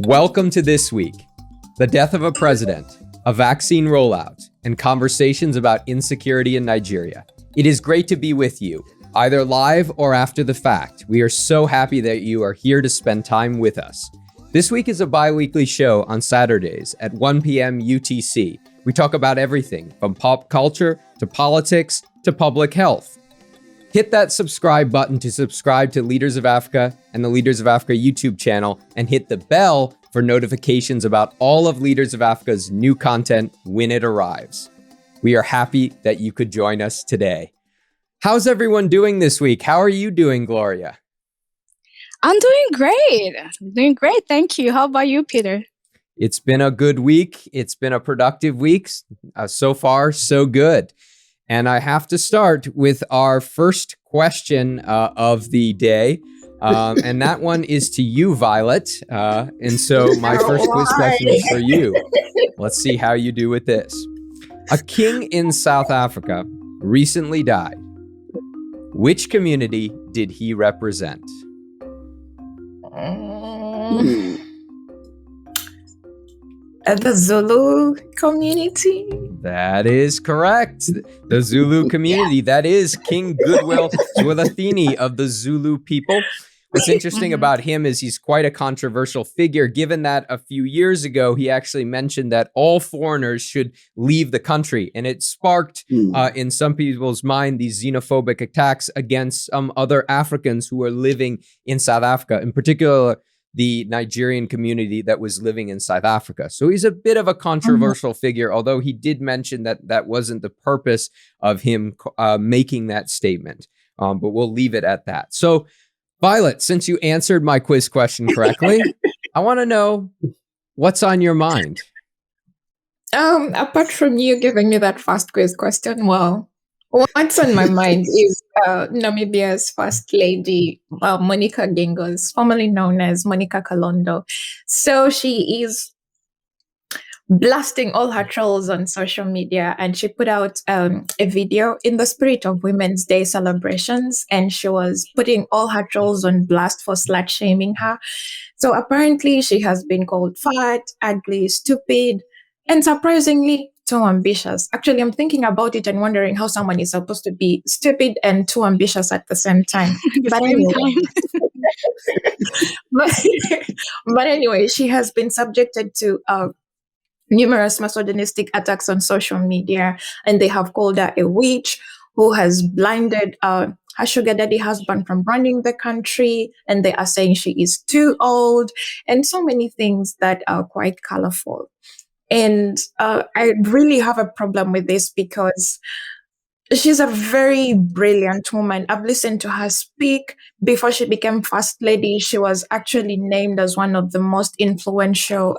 Welcome to This Week, the death of a president, a vaccine rollout, and conversations about insecurity in Nigeria. It is great to be with you, either live or after the fact. We are so happy that you are here to spend time with us. This Week is a bi-weekly show on Saturdays at 1 p.m. UTC. We talk about everything from pop culture to politics to public health. Hit that subscribe button to subscribe to Leaders of Africa and the Leaders of Africa YouTube channel, and hit the bell for notifications about all of Leaders of Africa's new content when it arrives. We are happy that you could join us today. How's everyone doing this week? How are you doing, Gloria? I'm doing great. Thank you. How about you, Peter? It's been a good week. It's been a productive week. So far, so good. And I have to start with our first question of the day. And that one is to you, Violet. And so my first quiz question is for you. Let's see how you do with this. A king in South Africa recently died. Which community did he represent? The Zulu community. That is correct. The Zulu community. That is King Goodwill Zwelithini of the Zulu people. What's interesting about him is he's quite a controversial figure, given that a few years ago, he actually mentioned that all foreigners should leave the country. And it sparked, in some people's mind, these xenophobic attacks against some other Africans who were living in South Africa, in particular, the Nigerian community that was living in South Africa. So he's a bit of a controversial figure, although he did mention that that wasn't the purpose of him making that statement. But we'll leave it at that. So, Violet, since you answered my quiz question correctly, I want to know what's on your mind. Apart from you giving me that first quiz question, well, what's on my mind is Namibia's First Lady, Monica Geingos, formerly known as Monica Kalondo. So she is blasting all her trolls on social media, and she put out a video in the spirit of Women's Day celebrations, and she was putting all her trolls on blast for slut shaming her. So apparently she has been called fat, ugly, stupid, and surprisingly too ambitious. Actually, I'm thinking about it and wondering how someone is supposed to be stupid and too ambitious at the same time. But anyway, she has been subjected to numerous misogynistic attacks on social media, and they have called her a witch who has blinded her sugar daddy husband from running the country, and they are saying she is too old, and so many things that are quite colorful. And I really have a problem with this because she's a very brilliant woman. I've listened to her speak. Before she became First Lady, she was actually named as one of the most influential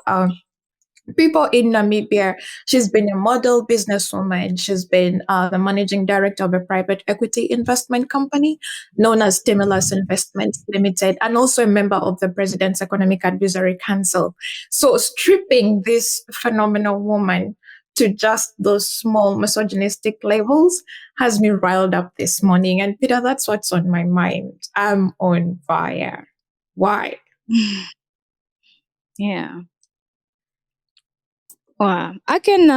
people in Namibia. She's been a model businesswoman. She's been the managing director of a private equity investment company known as Stimulus Investments Limited, and also a member of the President's Economic Advisory Council. So stripping this phenomenal woman to just those small misogynistic labels has me riled up this morning. And Peter, that's what's on my mind. I'm on fire. Why? Yeah. Wow, I can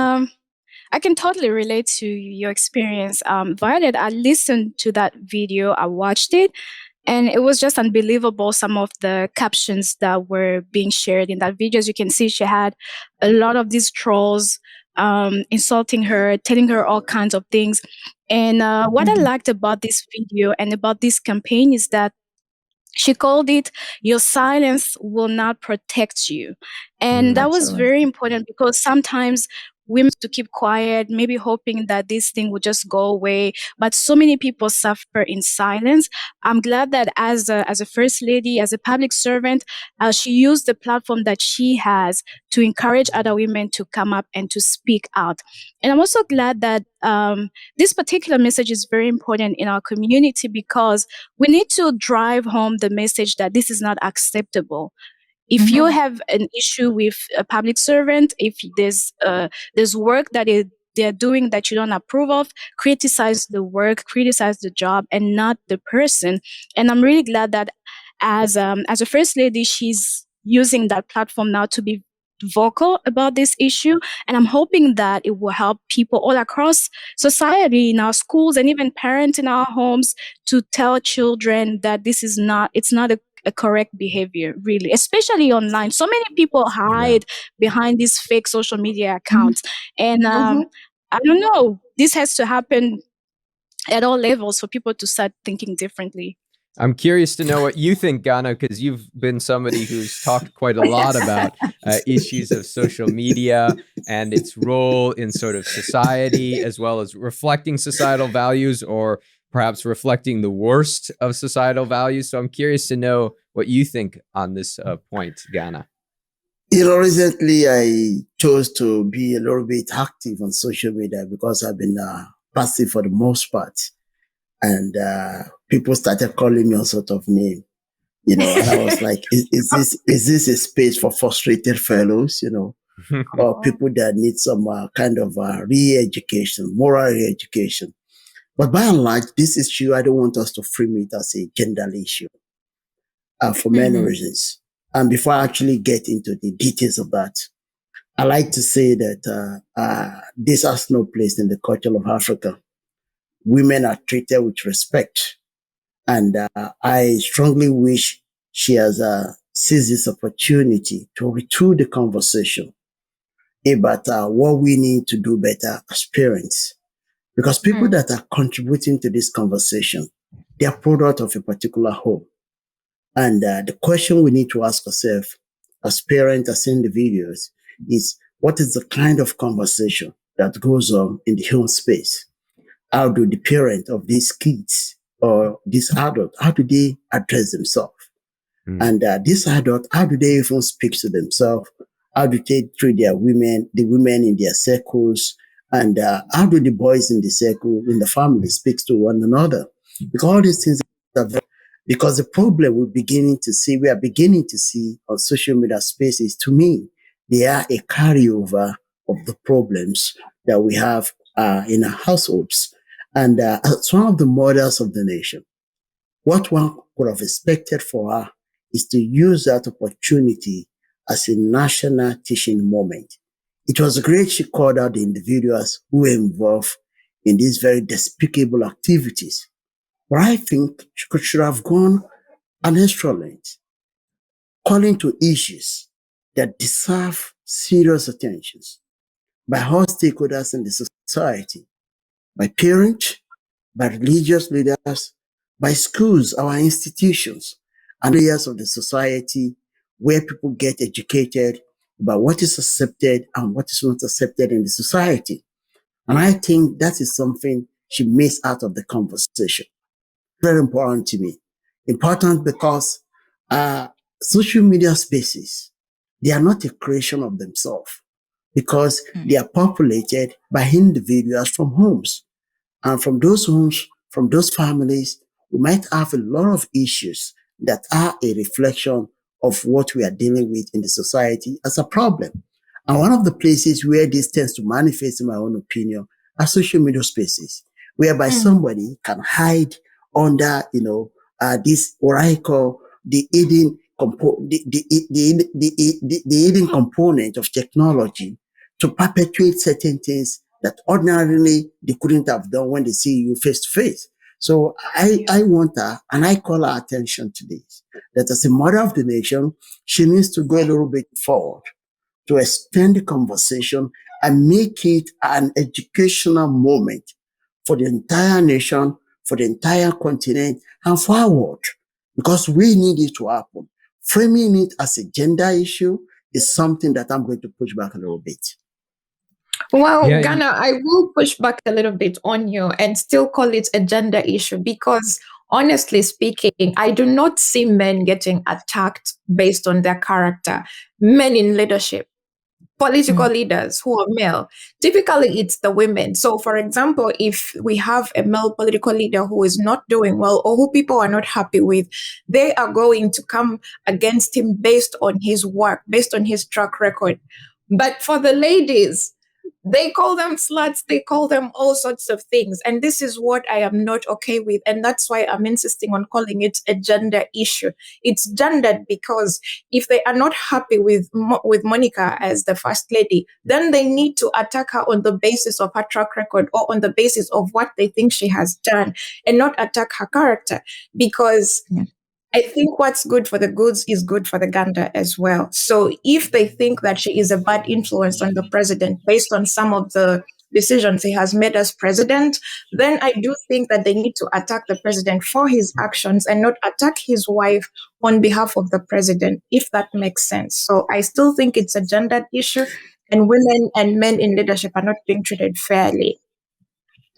totally relate to your experience, Violet. I listened to that video, I watched it, and it was just unbelievable. Some of the captions that were being shared in that video, as you can see, she had a lot of these trolls insulting her, telling her all kinds of things. And what I liked about this video and about this campaign is that she called it, "Your silence will not protect you." And that was very important because sometimes women to keep quiet, maybe hoping that this thing would just go away. But so many people suffer in silence. I'm glad that as a first lady, as a public servant, she used the platform that she has to encourage other women to come up and to speak out. And I'm also glad that this particular message is very important in our community because we need to drive home the message that this is not acceptable. If you have an issue with a public servant, if there's work that they're doing that you don't approve of, criticize the work, criticize the job, and not the person. And I'm really glad that as a first lady, she's using that platform now to be vocal about this issue. And I'm hoping that it will help people all across society, in our schools, and even parents in our homes, to tell children that it's not a correct behavior, really, especially online. So many people hide behind these fake social media accounts. And I don't know, this has to happen at all levels for people to start thinking differently. I'm curious to know what you think, Ghana, because you've been somebody who's talked quite a lot about issues of social media and its role in sort of society, as well as reflecting societal values, or perhaps reflecting the worst of societal values. So I'm curious to know what you think on this point, Ghana. Recently I chose to be a little bit active on social media because I've been passive for the most part. And people started calling me all sort of name, and I was like, is this a space for frustrated fellows, or people that need some kind of re-education, moral re-education. But by and large, this issue, I don't want us to frame it as a gender issue for many reasons. And before I actually get into the details of that, I like to say that this has no place in the culture of Africa. Women are treated with respect. And I strongly wish she has seized this opportunity to retool the conversation about what we need to do better as parents. Because people that are contributing to this conversation, they are product of a particular home. And the question we need to ask ourselves as parents, as individuals, is what is the kind of conversation that goes on in the home space? How do the parents of these kids or this adult, how do they address themselves? And this adult, how do they even speak to themselves? How do they treat the women in their circles? And how do the boys in the circle, in the family, speak to one another? Because all these things are because the problem we are beginning to see on social media spaces, to me, they are a carryover of the problems that we have in our households. And as one of the mothers of the nation, what one could have expected for her is to use that opportunity as a national teaching moment. It was great she called out the individuals who were involved in these very despicable activities. But I think she should have gone an extra length, calling to issues that deserve serious attention by all stakeholders in the society, by parents, by religious leaders, by schools, our institutions, and areas of the society where people get educated about what is accepted and what is not accepted in the society. And I think that is something she missed out of the conversation. Very important to me. Important because social media spaces, they are not a creation of themselves, because they are populated by individuals from homes. And from those homes, from those families, we might have a lot of issues that are a reflection of what we are dealing with in the society as a problem. And one of the places where this tends to manifest, in my own opinion, are social media spaces, whereby somebody can hide under, this what I call the hidden hidden component of technology to perpetuate certain things that ordinarily they couldn't have done when they see you face to face. So I want her, and I call her attention to this, that as a mother of the nation, she needs to go a little bit forward to extend the conversation and make it an educational moment for the entire nation, for the entire continent, and for our world, because we need it to happen. Framing it as a gender issue is something that I'm going to push back a little bit. Well, Ghana, I will push back a little bit on you and still call it a gender issue, because honestly speaking, I do not see men getting attacked based on their character. Men in leadership, political leaders who are male, typically it's the women. So for example, if we have a male political leader who is not doing well, or who people are not happy with, they are going to come against him based on his work, based on his track record. But for the ladies, They call them sluts, they call them all sorts of things. And this is what I am not okay with. And that's why I'm insisting on calling it a gender issue. It's gendered because if they are not happy with Monica as the first lady, then they need to attack her on the basis of her track record or on the basis of what they think she has done, and not attack her character. Because I think what's good for the goods is good for the gander as well. So if they think that she is a bad influence on the president based on some of the decisions he has made as president, then I do think that they need to attack the president for his actions and not attack his wife on behalf of the president, if that makes sense. So I still think it's a gendered issue, and women and men in leadership are not being treated fairly.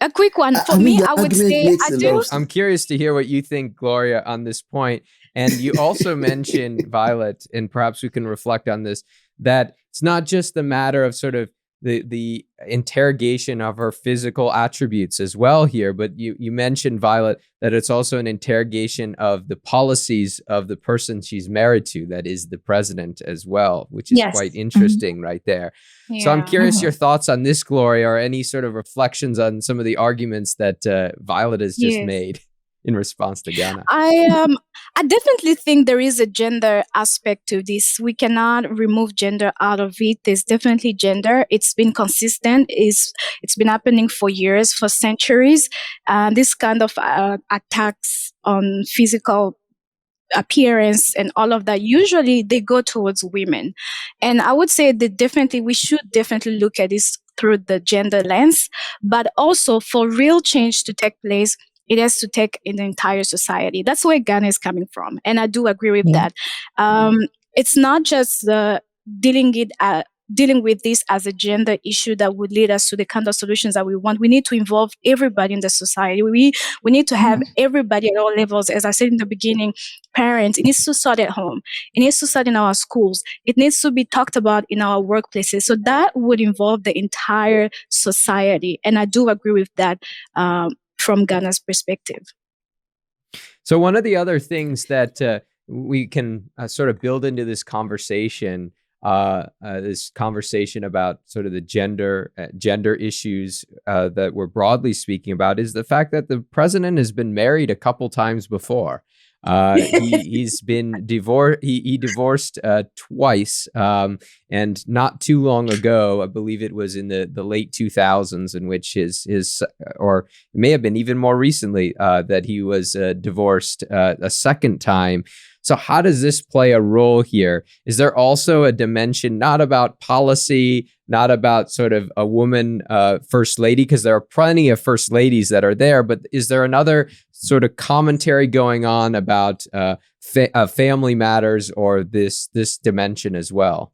A quick one for me, I would say I do. I'm curious to hear what you think, Gloria, on this point. And you also mentioned, Violet, and perhaps we can reflect on this, that it's not just the matter of sort of the interrogation of her physical attributes as well here, but you mentioned, Violet, that it's also an interrogation of the policies of the person she's married to, that is the president as well, which is quite interesting right there. Yeah. So I'm curious your thoughts on this, Gloria, or any sort of reflections on some of the arguments that Violet has just made in response to Ghana. I definitely think there is a gender aspect to this. We cannot remove gender out of it. There's definitely gender. It's been consistent. It's been happening for years, for centuries. This kind of attacks on physical appearance and all of that, usually they go towards women. And I would say that we should definitely look at this through the gender lens, but also for real change to take place, it has to take in the entire society. That's where Ghana is coming from. And I do agree with that. It's not just dealing with this as a gender issue that would lead us to the kind of solutions that we want. We need to involve everybody in the society. We need to have everybody at all levels. As I said in the beginning, parents, it needs to start at home. It needs to start in our schools. It needs to be talked about in our workplaces. So that would involve the entire society. And I do agree with that from Ghana's perspective. So one of the other things that we can sort of build into this conversation about sort of the gender issues that we're broadly speaking about is the fact that the president has been married a couple times before. He's been divorced. He divorced twice, and not too long ago, I believe it was in the late 2000s, in which his or it may have been even more recently that he was divorced a second time. So how does this play a role here? Is there also a dimension not about policy, not about sort of a woman first lady, because there are plenty of first ladies that are there, but is there another sort of commentary going on about family matters or this dimension as well?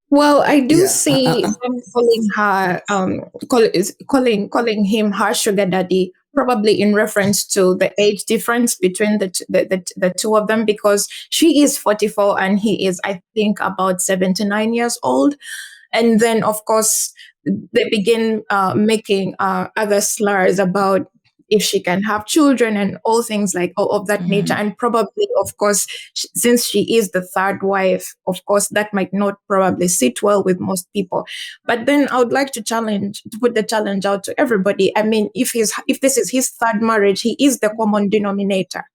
Well, I do see them calling her, calling him her sugar daddy, probably in reference to the age difference between the two of them, because she is 44 and he is, I think, about 79 years old. And then, of course, they begin making other slurs about if she can have children and all things like of that nature. And probably, of course, since she is the third wife, of course, that might not probably sit well with most people. But then I would like to put the challenge out to everybody. I mean, if this is his third marriage, he is the common denominator,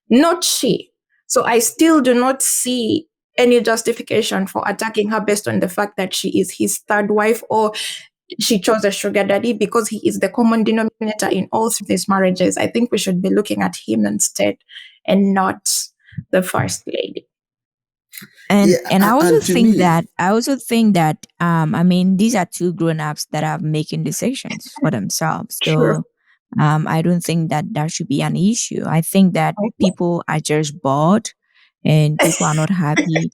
not she. So I still do not see any justification for attacking her based on the fact that she is his third wife or she chose a sugar daddy, because he is the common denominator in all these marriages. I think we should be looking at him instead and not the first lady. And I also think that I mean, these are two grown-ups that are making decisions for themselves. So I don't think that should be an issue. I think that people are just bored and people are not happy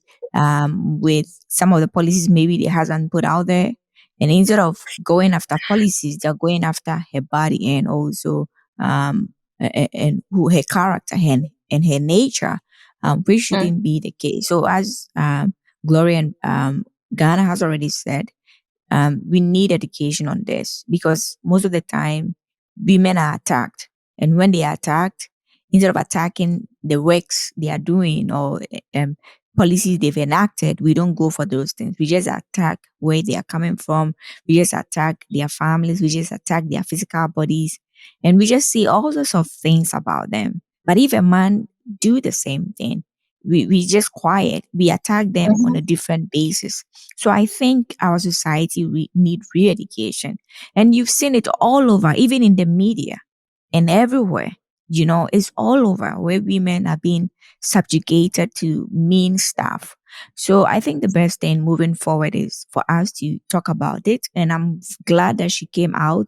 with some of the policies maybe they hasn't put out there. And instead of going after policies, they're going after her body and also and her character and her nature, which shouldn't be the case. So as Gloria and Ghana has already said, we need education on this, because most of the time women are attacked. And when they are attacked, instead of attacking the works they are doing or policies they've enacted, we don't go for those things. We just attack where they are coming from. We just attack their families. We just attack their physical bodies. And we just see all sorts of things about them. But if a man do the same thing, we just quiet. We attack them on a different basis. So I think our society need re-education. And you've seen it all over, even in the media and everywhere. It's all over where women are being subjugated to mean stuff. So I think the best thing moving forward is for us to talk about it. And I'm glad that she came out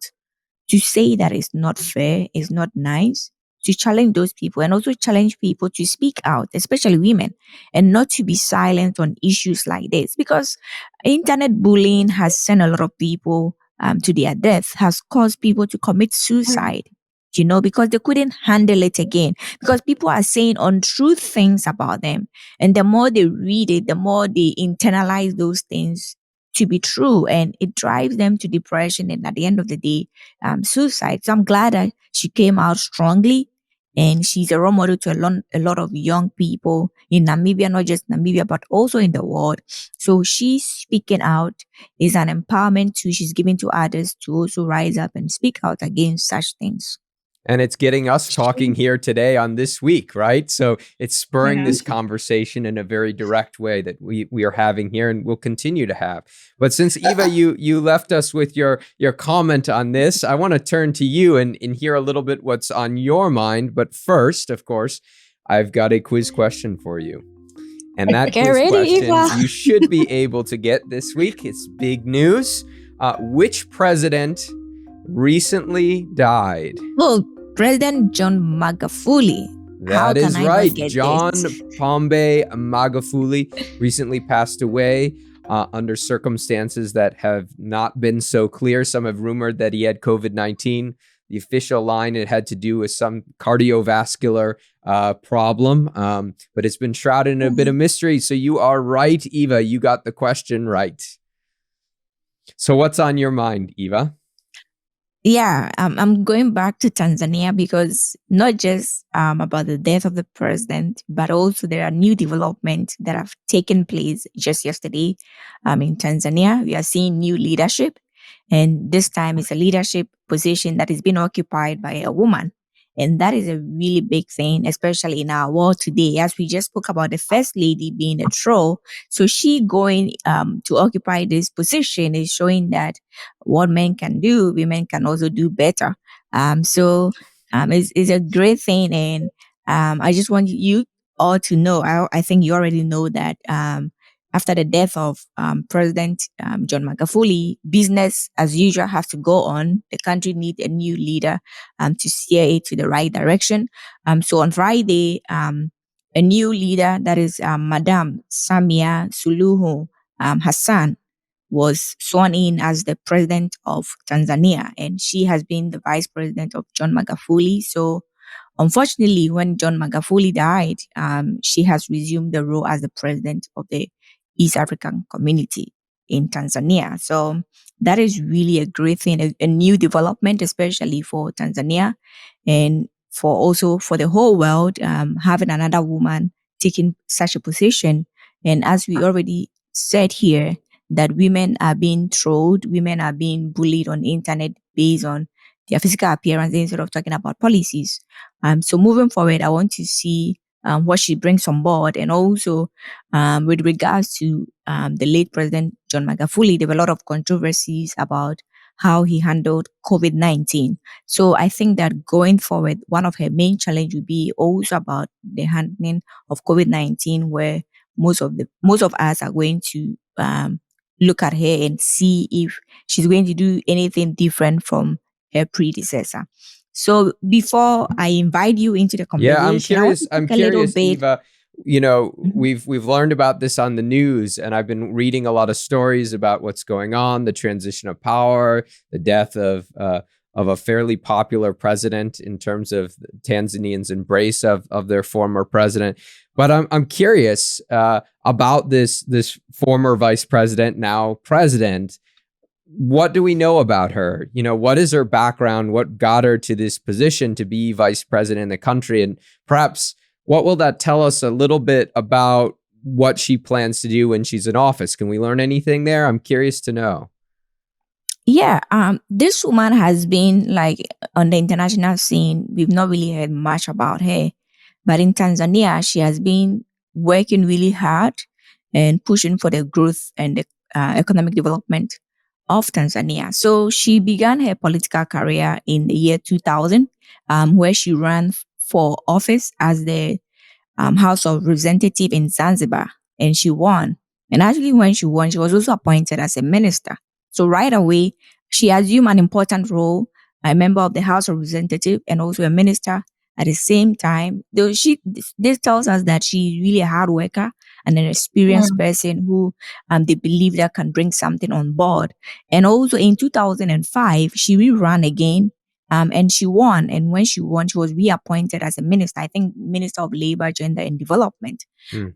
to say that it's not fair, it's not nice, to challenge those people and also challenge people to speak out, especially women, and not to be silent on issues like this. Because internet bullying has sent a lot of people to their death, has caused people to commit suicide. Because they couldn't handle it again. Because people are saying untrue things about them. And the more they read it, the more they internalize those things to be true. And it drives them to depression and at the end of the day, suicide. So I'm glad that she came out strongly. And she's a role model to a lot of young people in Namibia, not just Namibia, but also in the world. So she's speaking out is an empowerment too. She's giving to others to also rise up and speak out against such things. And it's getting us talking here today on This Week, right? So it's spurring this conversation in a very direct way that we are having here and will continue to have. But since Eva, you left us with your comment on this, I want to turn to you and hear a little bit what's on your mind. But first, of course, I've got a quiz question for you. And that quiz question Eva. You should be able to get this week. It's big news. Which president recently died? Oh, President John Magufuli. That is right. John Pombe Magufuli recently passed away under circumstances that have not been so clear. Some have rumored that he had COVID-19. The official line, it had to do with some cardiovascular problem, but it's been shrouded in a bit of mystery. So you are right, Eva. You got the question right. So what's on your mind, Eva? Yeah, I'm going back to Tanzania because not just about the death of the president, but also there are new developments that have taken place just yesterday in Tanzania. We are seeing new leadership, and this time it's a leadership position that is being occupied by a woman. And that is a really big thing, especially in our world today, as we just spoke about the first lady being a troll. So she going to occupy this position is showing that what men can do, women can also do better. So it's a great thing. And I just want you all to know, I think you already know that after the death of President John Magufuli, business as usual has to go on. The country needs a new leader to steer it to the right direction. So on Friday, a new leader, that is Madam Samia Suluhu Hassan, was sworn in as the president of Tanzania, and she has been the vice president of John Magufuli. So unfortunately, when John Magufuli died, she has resumed the role as the president of the East African community in Tanzania. So that is really a great thing, a new development, especially for Tanzania and for the whole world, having another woman taking such a position. And as we already said here, that women are being trolled, women are being bullied on the internet based on their physical appearance instead of talking about policies. So moving forward, I want to see what she brings on board. And also with regards to the late President John Magufuli, there were a lot of controversies about how he handled COVID-19. So I think that going forward, one of her main challenge would be also about the handling of COVID-19, where most of us are going to look at her and see if she's going to do anything different from her predecessor. So before I invite you into the conversation, I'm curious, Eva. You know, we've learned about this on the news, and I've been reading a lot of stories about what's going on, the transition of power, the death of a fairly popular president in terms of Tanzanians' embrace of their former president. But I'm curious about this former vice president, now president. What do we know about her? You know, what is her background? What got her to this position to be vice president in the country? And perhaps what will that tell us a little bit about what she plans to do when she's in office. Can we learn anything there? I'm curious to know. Yeah, this woman has been like on the international scene. We've not really heard much about her, but in Tanzania, she has been working really hard and pushing for the growth and the economic development of Tanzania. So she began her political career in the year 2000, where she ran for office as the House of Representative in Zanzibar, and she won. And actually, when she won, she was also appointed as a minister. So right away, she assumed an important role, a member of the House of Representative and also a minister at the same time. Though this tells us that she's really a hard worker and an experienced person who they believe that can bring something on board. And also in 2005, she re-ran again and she won. And when she won, she was reappointed as a minister, I think Minister of Labor, Gender and Development.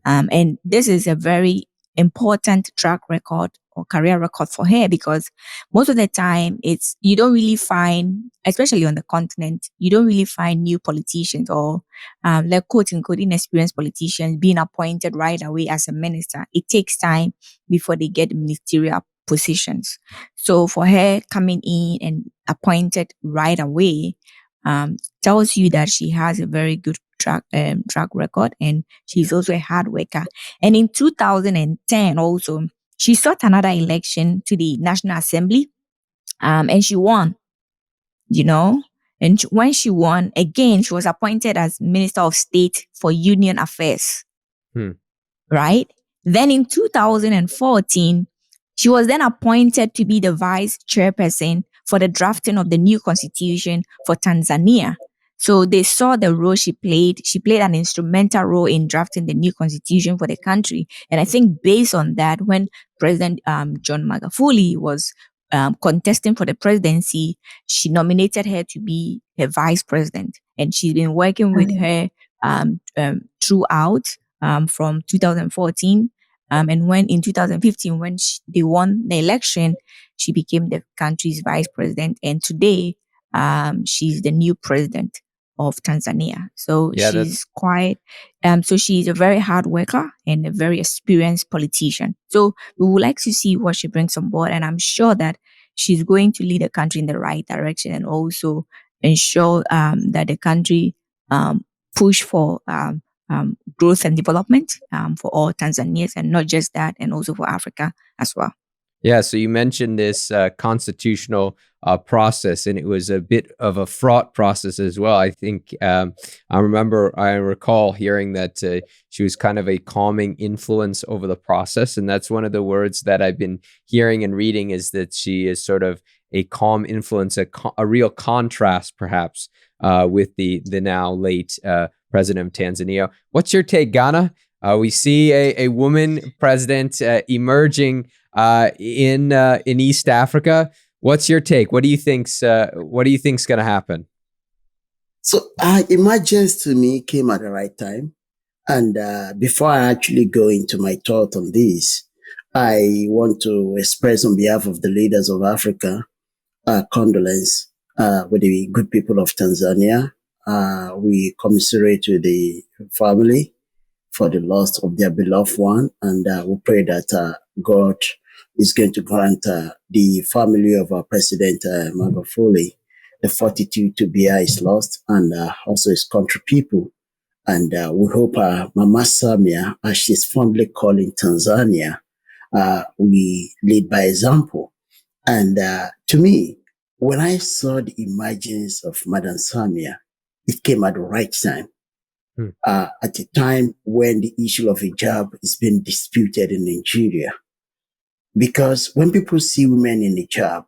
And this is a very important track record or career record for her, because most of the time you don't really find, especially on the continent, you don't really find new politicians or like quote unquote inexperienced politicians being appointed right away as a minister. It takes time before they get ministerial positions. So for her coming in and appointed right away tells you that she has a very good track record, and she's also a hard worker. And in 2010 also, she sought another election to the National Assembly and she won, you know. And when she won, again, she was appointed as Minister of State for Union Affairs. Right? Then in 2014, she was then appointed to be the vice chairperson for the drafting of the new constitution for Tanzania. So they saw the role she played. She played an instrumental role in drafting the new constitution for the country. And I think based on that, when President John Magufuli was contesting for the presidency, she nominated her to be her vice president. And she's been working with her throughout from 2014. And when in 2015, when they won the election, she became the country's vice president. And today, she's the new president of Tanzania. So she's quite, so she's a very hard worker and a very experienced politician. So we would like to see what she brings on board. And I'm sure that she's going to lead the country in the right direction and also ensure that the country push for growth and development for all Tanzanians, and not just that, and also for Africa as well. Yeah, so you mentioned this constitutional process, and it was a bit of a fraught process as well. I think I recall hearing that she was kind of a calming influence over the process, and that's one of the words that I've been hearing and reading, is that she is sort of a calm influence, a real contrast perhaps with the now late President of Tanzania. What's your take, Ghana? We see a woman president emerging in East Africa. What's your take? What do you think's going to happen? So emergence to me came at the right time. And before I actually go into my thought on this, I want to express on behalf of the leaders of Africa condolence with the good people of Tanzania. We commiserate with the family for the loss of their beloved one, and we pray that God is going to grant the family of our President Magufuli the fortitude to bear his loss, and also his country people. And we hope Mama Samia, as she's fondly calling Tanzania, we lead by example. And to me, when I saw the emergence of Madam Samia, it came at the right time. At a time when the issue of hijab is being disputed in Nigeria. Because when people see women in hijab,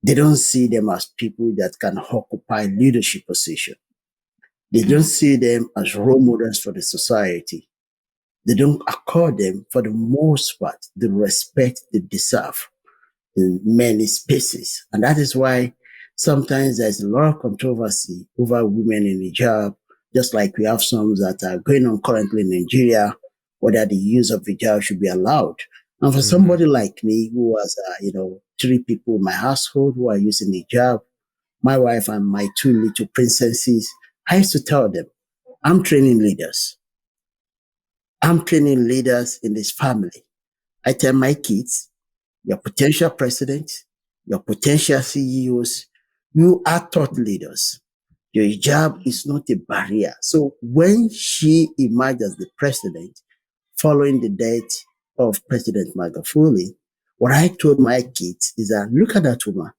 they don't see them as people that can occupy leadership position. They don't see them as role models for the society. They don't accord them, for the most part, the respect they deserve in many spaces. And that is why sometimes there's a lot of controversy over women in hijab, just like we have some that are going on currently in Nigeria, whether the use of hijab should be allowed. And for somebody like me who has, 3 people in my household who are using hijab, my wife and my 2 little princesses, I used to tell them, I'm training leaders. I'm training leaders in this family. I tell my kids, your potential president, your potential CEOs, you are thought leaders. Your hijab is not a barrier. So when she emerged as the president, following the death of President Magufuli, what I told my kids is that look at that woman.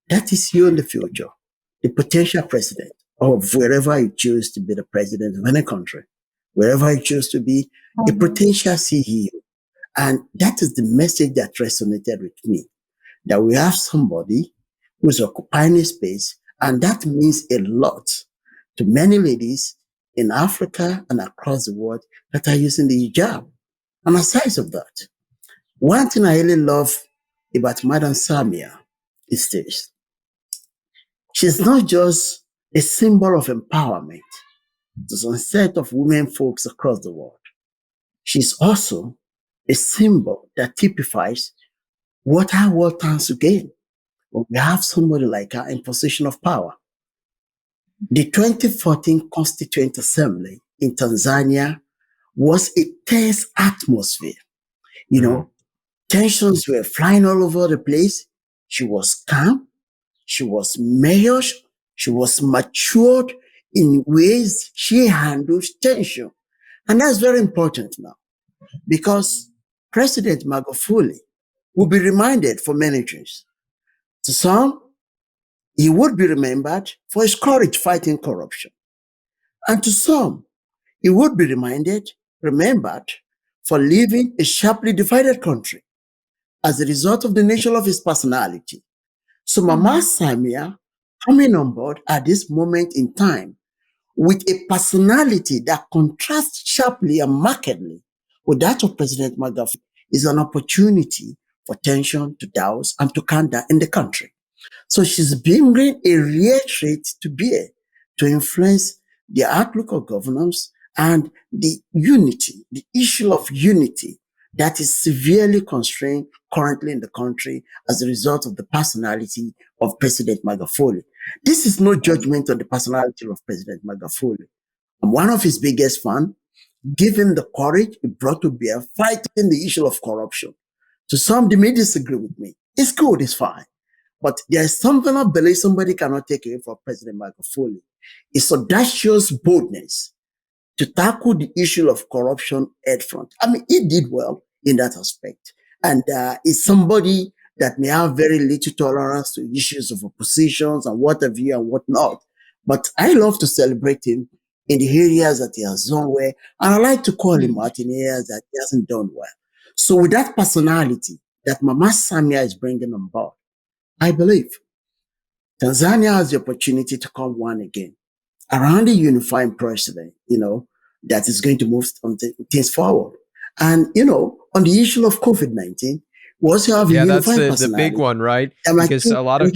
That is you in the future, the potential president of wherever you choose to be the president of any country, wherever you choose to be a potential CEO. And that is the message that resonated with me, that we have somebody who's occupying a space, and that means a lot to many ladies in Africa and across the world that are using the hijab. And aside of that, one thing I really love about Madam Samia is this. She's not just a symbol of empowerment to some set of women folks across the world. She's also a symbol that typifies what our world stands to gain when we have somebody like her in position of power. The 2014 Constituent Assembly in Tanzania was a tense atmosphere. You know, tensions were flying all over the place. She was calm. She was measured. She was matured in ways she handles tension. And that's very important now, because President Magufuli will be reminded for many things. To some, he would be remembered for his courage fighting corruption. And to some, he would be remembered for leaving a sharply divided country as a result of the nature of his personality. So Mama Samia coming on board at this moment in time with a personality that contrasts sharply and markedly with that of President Magufuli is an opportunity for tension to douse and to calm down in the country. So she's bringing a rare trait to bear to influence the outlook of governance and the unity, the issue of unity that is severely constrained currently in the country as a result of the personality of President Magufuli. This is no judgment on the personality of President Magufuli. I'm one of his biggest fans. Give him the courage he brought to bear fighting the issue of corruption. To some, they may disagree with me. It's good, it's fine. But there's something I believe somebody cannot take away from President Magufuli. It's audacious boldness to tackle the issue of corruption head front. I mean, he did well in that aspect. And it's somebody that may have very little tolerance to issues of oppositions and what have you and what not. But I love to celebrate him in the areas that he has done well. And I like to call him out in areas that he hasn't done well. So with that personality that Mama Samia is bringing on board, I believe Tanzania has the opportunity to come one again around a unifying president, that is going to move things forward. And, on the issue of COVID-19, we also have a unifying personality. That's the big one, right? Because a lot of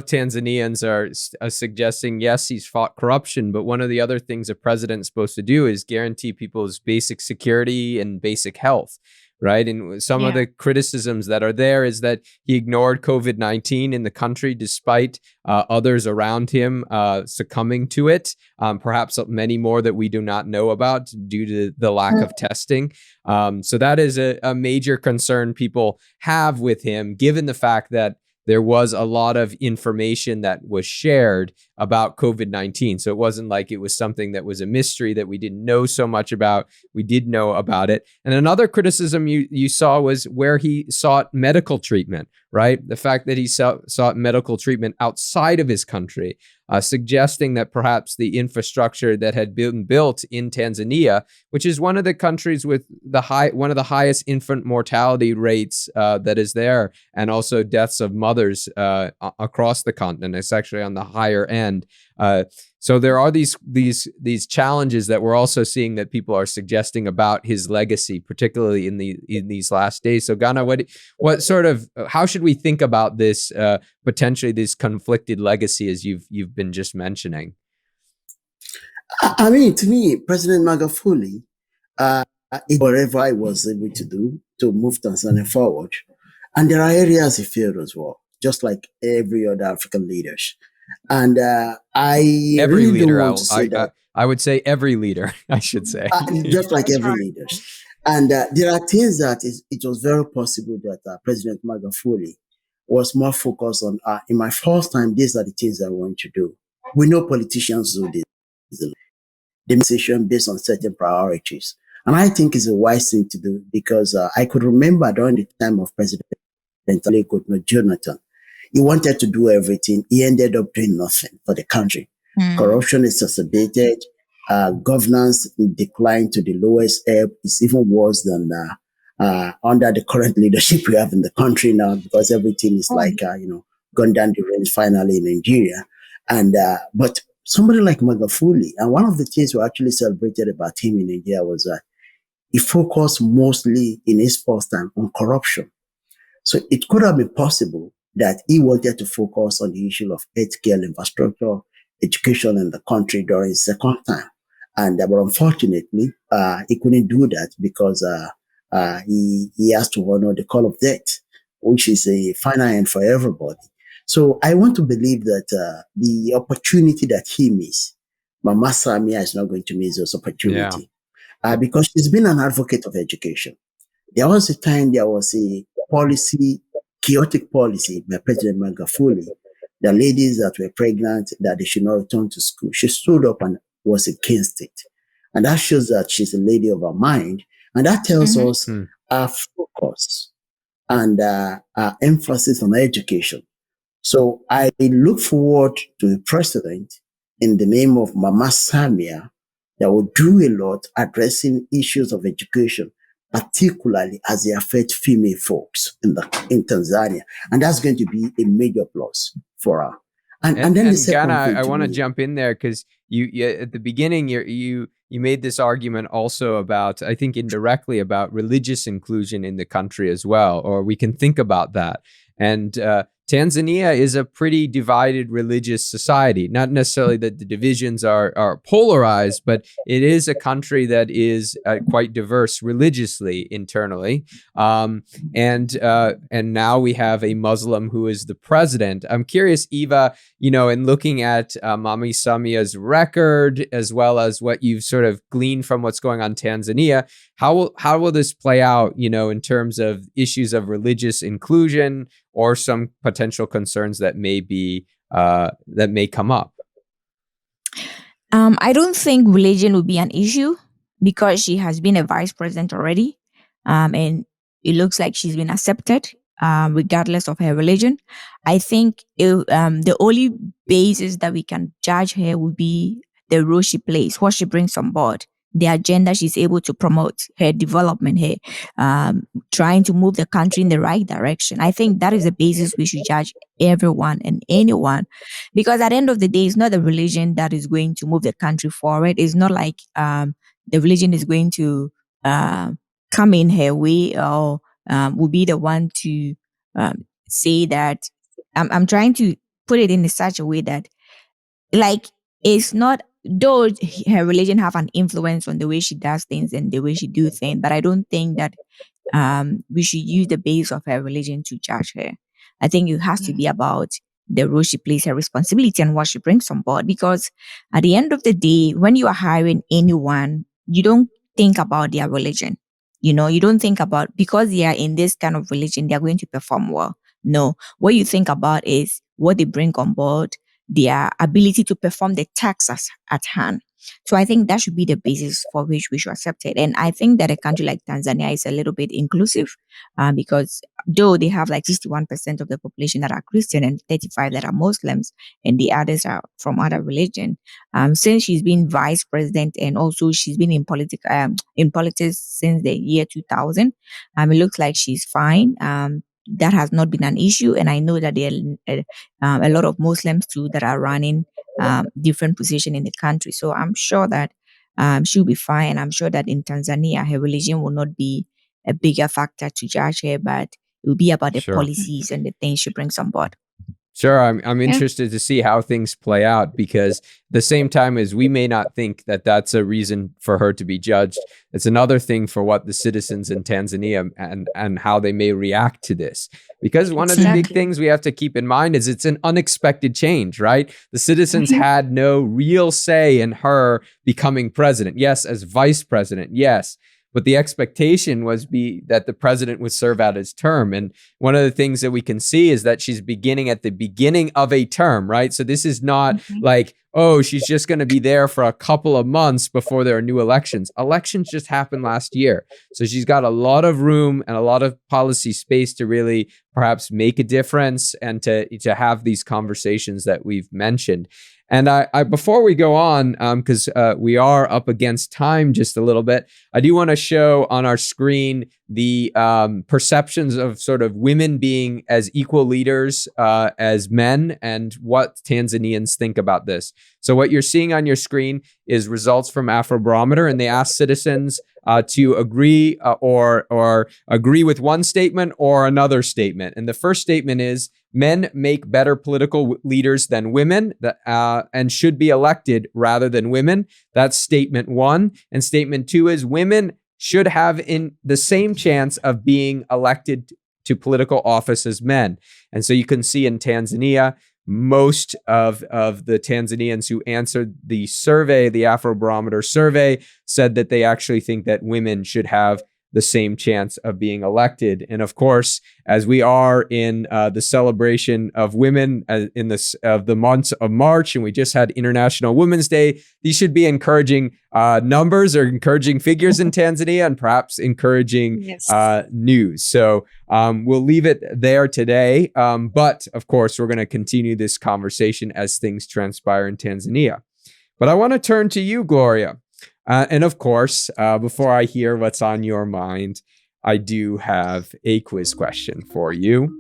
Tanzanians are suggesting, yes, he's fought corruption, but one of the other things a president's supposed to do is guarantee people's basic security and basic health. Right. And some of the criticisms that are there is that he ignored COVID-19 in the country, despite others around him succumbing to it. Perhaps many more that we do not know about due to the lack of testing. So that is a major concern people have with him, given the fact that there was a lot of information that was shared about COVID-19. So it wasn't like it was something that was a mystery that we didn't know so much about. We did know about it. And another criticism you saw was where he sought medical treatment, right? The fact that he sought medical treatment outside of his country, suggesting that perhaps the infrastructure that had been built in Tanzania, which is one of the countries with one of the highest infant mortality rates that is there, and also deaths of mothers across the continent. It's actually on the higher end. So there are these challenges that we're also seeing that people are suggesting about his legacy, particularly in these last days. So Ghana, how should we think about this potentially this conflicted legacy as you've been just mentioning? I mean, to me, President Magufuli, whatever I was able to do to move Tanzania forward, and there are areas he failed as well, just like every other African leaders. And I Every really don't leader, want to say that. I would say every leader, I should say. Just like That's every right. leader. And there are things that it was very possible that President Magufuli was more focused on. In my first time, these are the things I want to do. We know politicians do this. Demonstration based on certain priorities. And I think it's a wise thing to do because I could remember during the time of President Jonathan, he wanted to do everything. He ended up doing nothing for the country. Corruption is exacerbated. Governance declined to the lowest ebb. It's even worse than under the current leadership we have in the country now because everything is like, gone down the range finally in Nigeria. And but somebody like Magufuli, and one of the things we actually celebrated about him in Nigeria was that he focused mostly in his first time on corruption. So it could have been possible that he wanted to focus on the issue of healthcare infrastructure, education in the country during his second time. And but unfortunately, he couldn't do that because he has to honor the call of death, which is a final end for everybody. So I want to believe that the opportunity that he missed, Mama Samia is not going to miss this opportunity because she's been an advocate of education. There was a time there was a chaotic policy by President Magufuli. The ladies that were pregnant, that they should not return to school. She stood up and was against it. And that shows that she's a lady of her mind. And that tells us our focus and our emphasis on education. So I look forward to a president in the name of Mama Samia that will do a lot addressing issues of education, particularly as they affect female folks in Tanzania. And that's going to be a major plus for her. And then the second Ghana, thing I want to jump in there because you at the beginning you made this argument also about, I think indirectly, about religious inclusion in the country as well, or we can think about that. And Tanzania is a pretty divided religious society. Not necessarily that the divisions are polarized, but it is a country that is quite diverse religiously internally. And now we have a Muslim who is the president. I'm curious, Eva, in looking at Mami Samia's record, as well as what you've sort of gleaned from what's going on in Tanzania, how will this play out, in terms of issues of religious inclusion or some potential concerns that may come up? I don't think religion will be an issue because she has been a vice president already, and it looks like she's been accepted, regardless of her religion. I think the only basis that we can judge her will be the role she plays, what she brings on board, the agenda she's able to promote, her development, her trying to move the country in the right direction. I think that is the basis we should judge everyone and anyone, because at the end of the day, it's not the religion that is going to move the country forward. It's not like the religion is going to come in her way or will be the one to say that. I'm trying to put it in such a way that, like, it's not, though her religion have an influence on the way she does things and the way she do things, but I don't think that we should use the base of her religion to judge her. I think it has to be about the role she plays, her responsibility, and what she brings on board. Because at the end of the day, when you are hiring anyone, you don't think about their religion. You don't think about, because they are in this kind of religion, they are going to perform well. No, what you think about is what they bring on board, their ability to perform the tasks at hand. So I think that should be the basis for which we should accept it. And I think that a country like Tanzania is a little bit inclusive because though they have like 61% of the population that are Christian and 35% that are Muslims, and the others are from other religion. Since she's been vice president and also she's been in politics since the year 2000, it looks like she's fine. That has not been an issue, and I know that there are a lot of Muslims too that are running different position in the country. So I'm sure that she'll be fine. I'm sure that in Tanzania, her religion will not be a bigger factor to judge her, but it will be about the policies and the things she brings on board. Sure, I'm interested to see how things play out, because at the same time as we may not think that that's a reason for her to be judged, it's another thing for what the citizens in Tanzania and how they may react to this. Because one of the big things we have to keep in mind is it's an unexpected change, right? The citizens had no real say in her becoming president. Yes, as vice president, yes. But the expectation was that the president would serve out his term. And one of the things that we can see is that she's beginning at the beginning of a term, right? So this is not like, oh, she's just going to be there for a couple of months before there are new elections. Elections just happened last year. So she's got a lot of room and a lot of policy space to really perhaps make a difference and to have these conversations that we've mentioned. And I before we go on, because we are up against time just a little bit, I do want to show on our screen the perceptions of sort of women being as equal leaders as men and what Tanzanians think about this. So what you're seeing on your screen is results from Afrobarometer, and they asked citizens to agree or agree with one statement or another statement. And the first statement is, men make better political leaders than women and should be elected rather than women. That's statement one. And statement two is, women should have in the same chance of being elected to political office as men. And so you can see in Tanzania, most of the Tanzanians who answered the survey, the Afrobarometer survey, said that they actually think that women should have the same chance of being elected. And of course, as we are in the celebration of women in the months of March, and we just had International Women's Day, these should be encouraging numbers or encouraging figures in Tanzania, and perhaps encouraging news. So we'll leave it there today. But of course, we're going to continue this conversation as things transpire in Tanzania. But I want to turn to you, Gloria. And of course, before I hear what's on your mind, I do have a quiz question for you.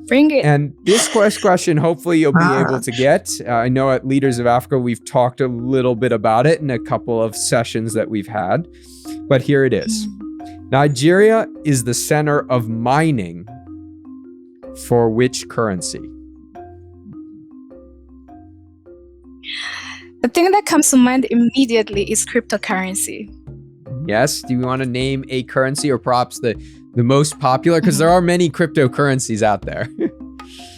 Bring it. And this question, hopefully you'll be able to get. I know at Leaders of Africa, we've talked a little bit about it in a couple of sessions that we've had. But here it is. Nigeria is the center of mining for which currency? The thing that comes to mind immediately is cryptocurrency. Yes. Do you want to name a currency or perhaps the most popular? Because there are many cryptocurrencies out there.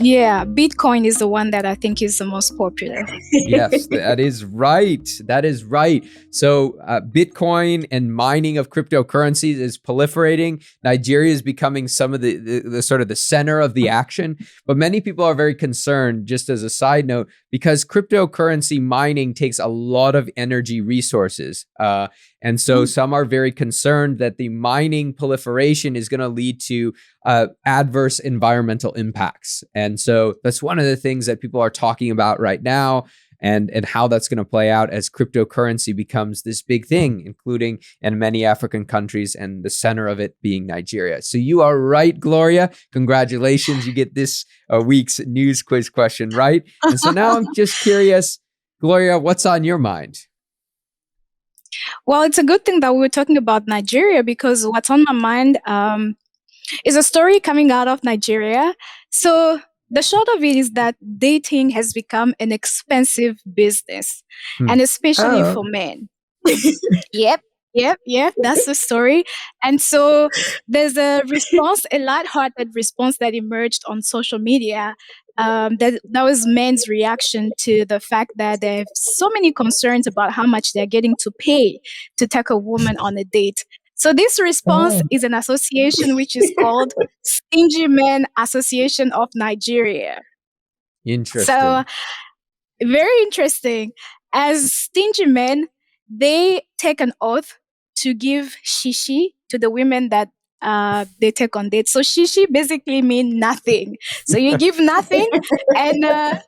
Yeah, Bitcoin is the one that I think is the most popular. Yes, that is right. That is right. So Bitcoin and mining of cryptocurrencies is proliferating. Nigeria is becoming some of the sort of the center of the action. But many people are very concerned, just as a side note, because cryptocurrency mining takes a lot of energy resources. And so some are very concerned that the mining proliferation is going to lead to adverse environmental impacts. And so that's one of the things that people are talking about right now, and how that's going to play out as cryptocurrency becomes this big thing, including in many African countries, and the center of it being Nigeria. So you are right, Gloria. Congratulations. You get this week's news quiz question right. And so now I'm just curious, Gloria, what's on your mind? Well, it's a good thing that we were talking about Nigeria, because what's on my mind is a story coming out of Nigeria. So the short of it is that dating has become an expensive business, and especially for men. Yep, that's the story. And so there's a response, a lighthearted response that emerged on social media. That was men's reaction to the fact that they have so many concerns about how much they're getting to pay to take a woman on a date. So this response is an association which is called Stingy Men Association of Nigeria. Interesting. So very interesting. As stingy men, they take an oath to give shishi to the women that they take on dates. So shishi basically means nothing. So you give nothing, and and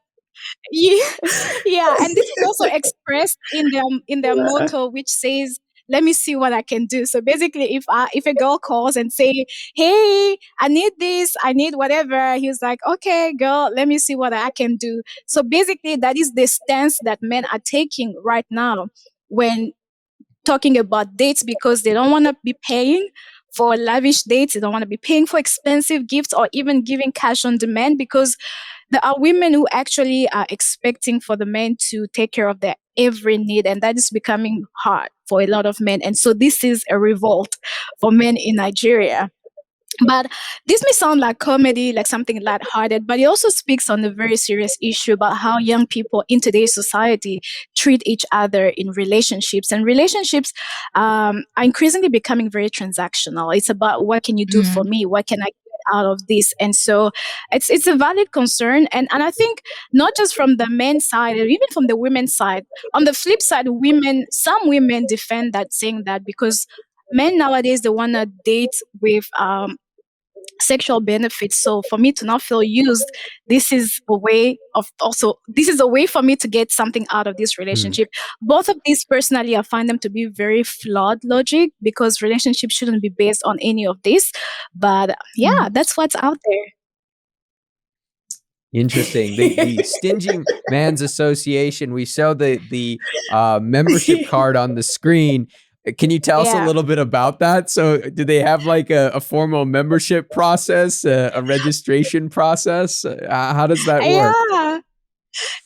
this is also expressed in their motto, which says, "Let me see what I can do." So basically, if a girl calls and say, "Hey, I need this, I need whatever," he's like, "Okay, girl, let me see what I can do." So basically, that is the stance that men are taking right now when talking about dates, because they don't want to be paying for lavish dates. They don't want to be paying for expensive gifts or even giving cash on demand, because there are women who actually are expecting for the men to take care of their every need, and that is becoming hard for a lot of men. And so this is a revolt for men in Nigeria. But this may sound like comedy, like something lighthearted, but it also speaks on a very serious issue about how young people in today's society treat each other in relationships. And relationships are increasingly becoming very transactional. It's about, what can you do for me? What can I get out of this? And so it's a valid concern. And I think not just from the men's side, or even from the women's side. On the flip side, some women defend that, saying that because men nowadays, they want to date with sexual benefits. So for me to not feel used, this is a way for me to get something out of this relationship. Both of these, personally, I find them to be very flawed logic, because relationships shouldn't be based on any of this. But yeah, that's what's out there. Interesting. The Stingy Man's Association. We show the membership card on the screen. Can you tell us a little bit about that? So do they have like a formal membership process, a registration process? How does that work? Yeah.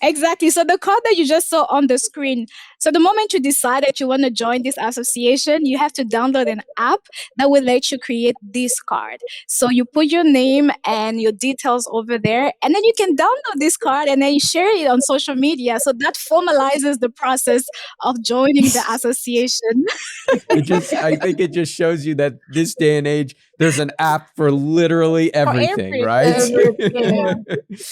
Exactly. So the card that you just saw on the screen. So the moment you decide that you want to join this association, you have to download an app that will let you create this card. So you put your name and your details over there, and then you can download this card and then you share it on social media. So that formalizes the process of joining the association. I think it just shows you that this day and age, there's an app for literally everything, right? Everything.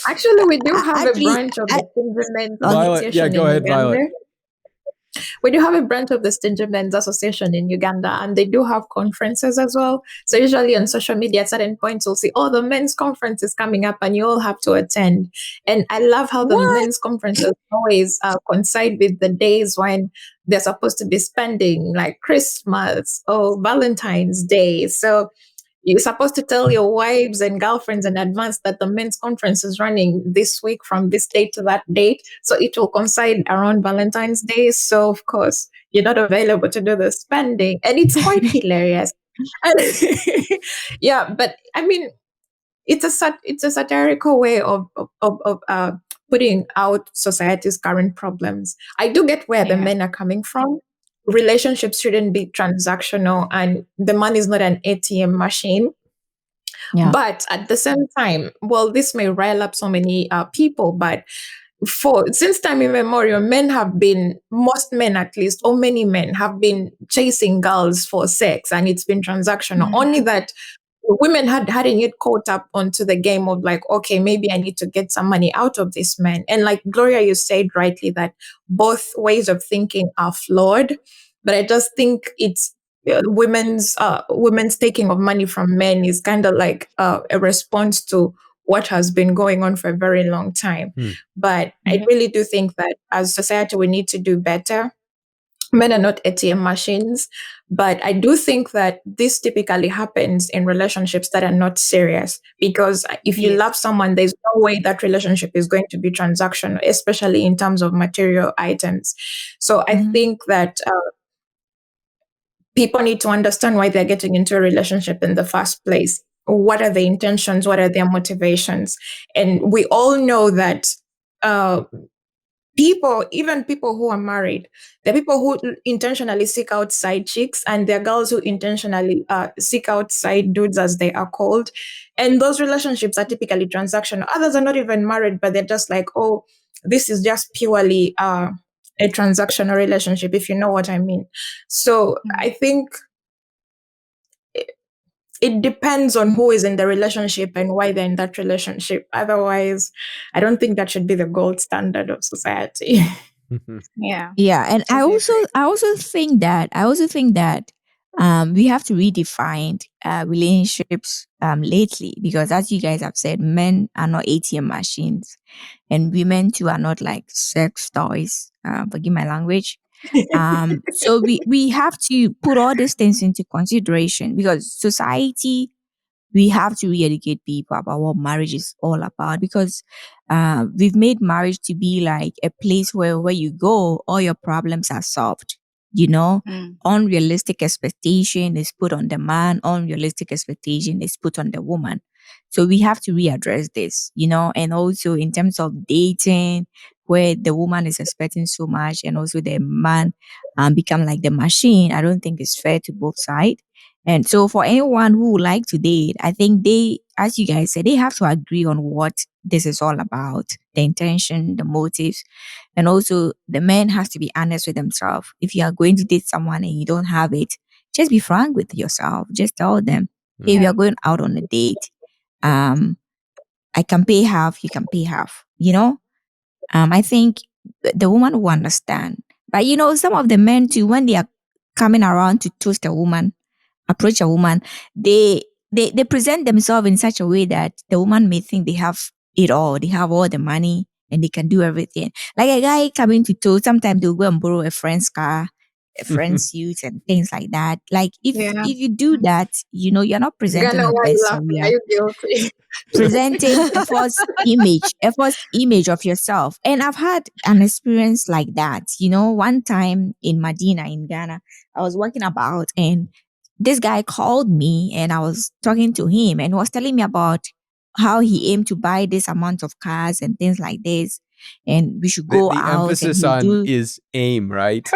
Actually, we do have a branch of the Stingy Men's Association. Yeah, go ahead, Violet. We do have a branch of the Stingy Men's Association in Uganda, and they do have conferences as well. So usually on social media, at certain points, you'll see, the men's conference is coming up, and you all have to attend. And I love how the men's conferences always coincide with the days when they're supposed to be spending, like Christmas or Valentine's Day. So you're supposed to tell your wives and girlfriends in advance that the men's conference is running this week from this date to that date. So it will coincide around Valentine's Day. So, of course, you're not available to do the spending. And it's quite hilarious. Yeah, but I mean, it's a satirical way of putting out society's current problems. I do get where the men are coming from. Relationships shouldn't be transactional, and the money is not an ATM machine. Yeah. But at the same time, well, this may rile up so many people, but since time immemorial, most men at least, or many men have been chasing girls for sex, and it's been transactional. Only that women hadn't yet caught up onto the game of like, okay, maybe I need to get some money out of this man. And like Gloria, you said rightly that both ways of thinking are flawed, but I just think it's women's taking of money from men is kind of like a response to what has been going on for a very long time. But I really do think that as society, we need to do better. Men are not ATM machines, but I do think that this typically happens in relationships that are not serious, because if you love someone, there's no way that relationship is going to be transactional, especially in terms of material items. So I think that people need to understand why they're getting into a relationship in the first place. What are the intentions? What are their motivations? And we all know that even people who are married, there are people who intentionally seek out side chicks, and there are girls who intentionally seek out side dudes, as they are called. And those relationships are typically transactional. Others are not even married, but they're just like, oh, this is just purely a transactional relationship, if you know what I mean. So I think it depends on who is in the relationship and why they're in that relationship. Otherwise, I don't think that should be the gold standard of society. Yeah. And I also think that we have to redefine relationships lately, because as you guys have said, men are not ATM machines, and women too are not like sex toys. Forgive my language. So we have to put all these things into consideration, because society, we have to re-educate people about what marriage is all about, because we've made marriage to be like a place where you go, all your problems are solved. Unrealistic expectation is put on the man, unrealistic expectation is put on the woman. So we have to readdress this, and also in terms of dating, where the woman is expecting so much and also the man become like the machine. I don't think it's fair to both sides. And so for anyone who would like to date, I think they, as you guys said, they have to agree on what this is all about, the intention, the motives. And also the man has to be honest with himself. If you are going to date someone and you don't have it, just be frank with yourself. Just tell them, hey, we are going out on a date. I can pay half, you can pay half, I think the woman will understand. But some of the men too, when they are coming around to toast a woman, approach a woman, they present themselves in such a way that the woman may think they have it all. They have all the money and they can do everything. Like a guy coming to toast, sometimes they'll go and borrow a friend's car, a friend's suit and things like that. Like if you do that, you're not presenting Ghana, your why you best laughing? career. Are you guilty? Presenting a false image of yourself. And I've had an experience like that. One time in Medina in Ghana, I was walking about and this guy called me and I was talking to him and was telling me about how he aimed to buy this amount of cars and things like this. And we should go the out emphasis and on is aim, right?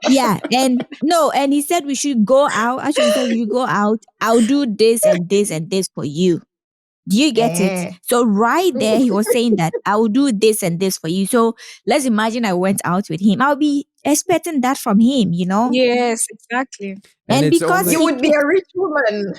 yeah. And no, and he said we should go out. Actually, he said we should go out. I'll do this and this and this for you. Do you get it? So right there, he was saying that I will do this and this for you. So let's imagine I went out with him. I'll be expecting that from him, Yes, exactly. And it's because only, You would be a rich woman.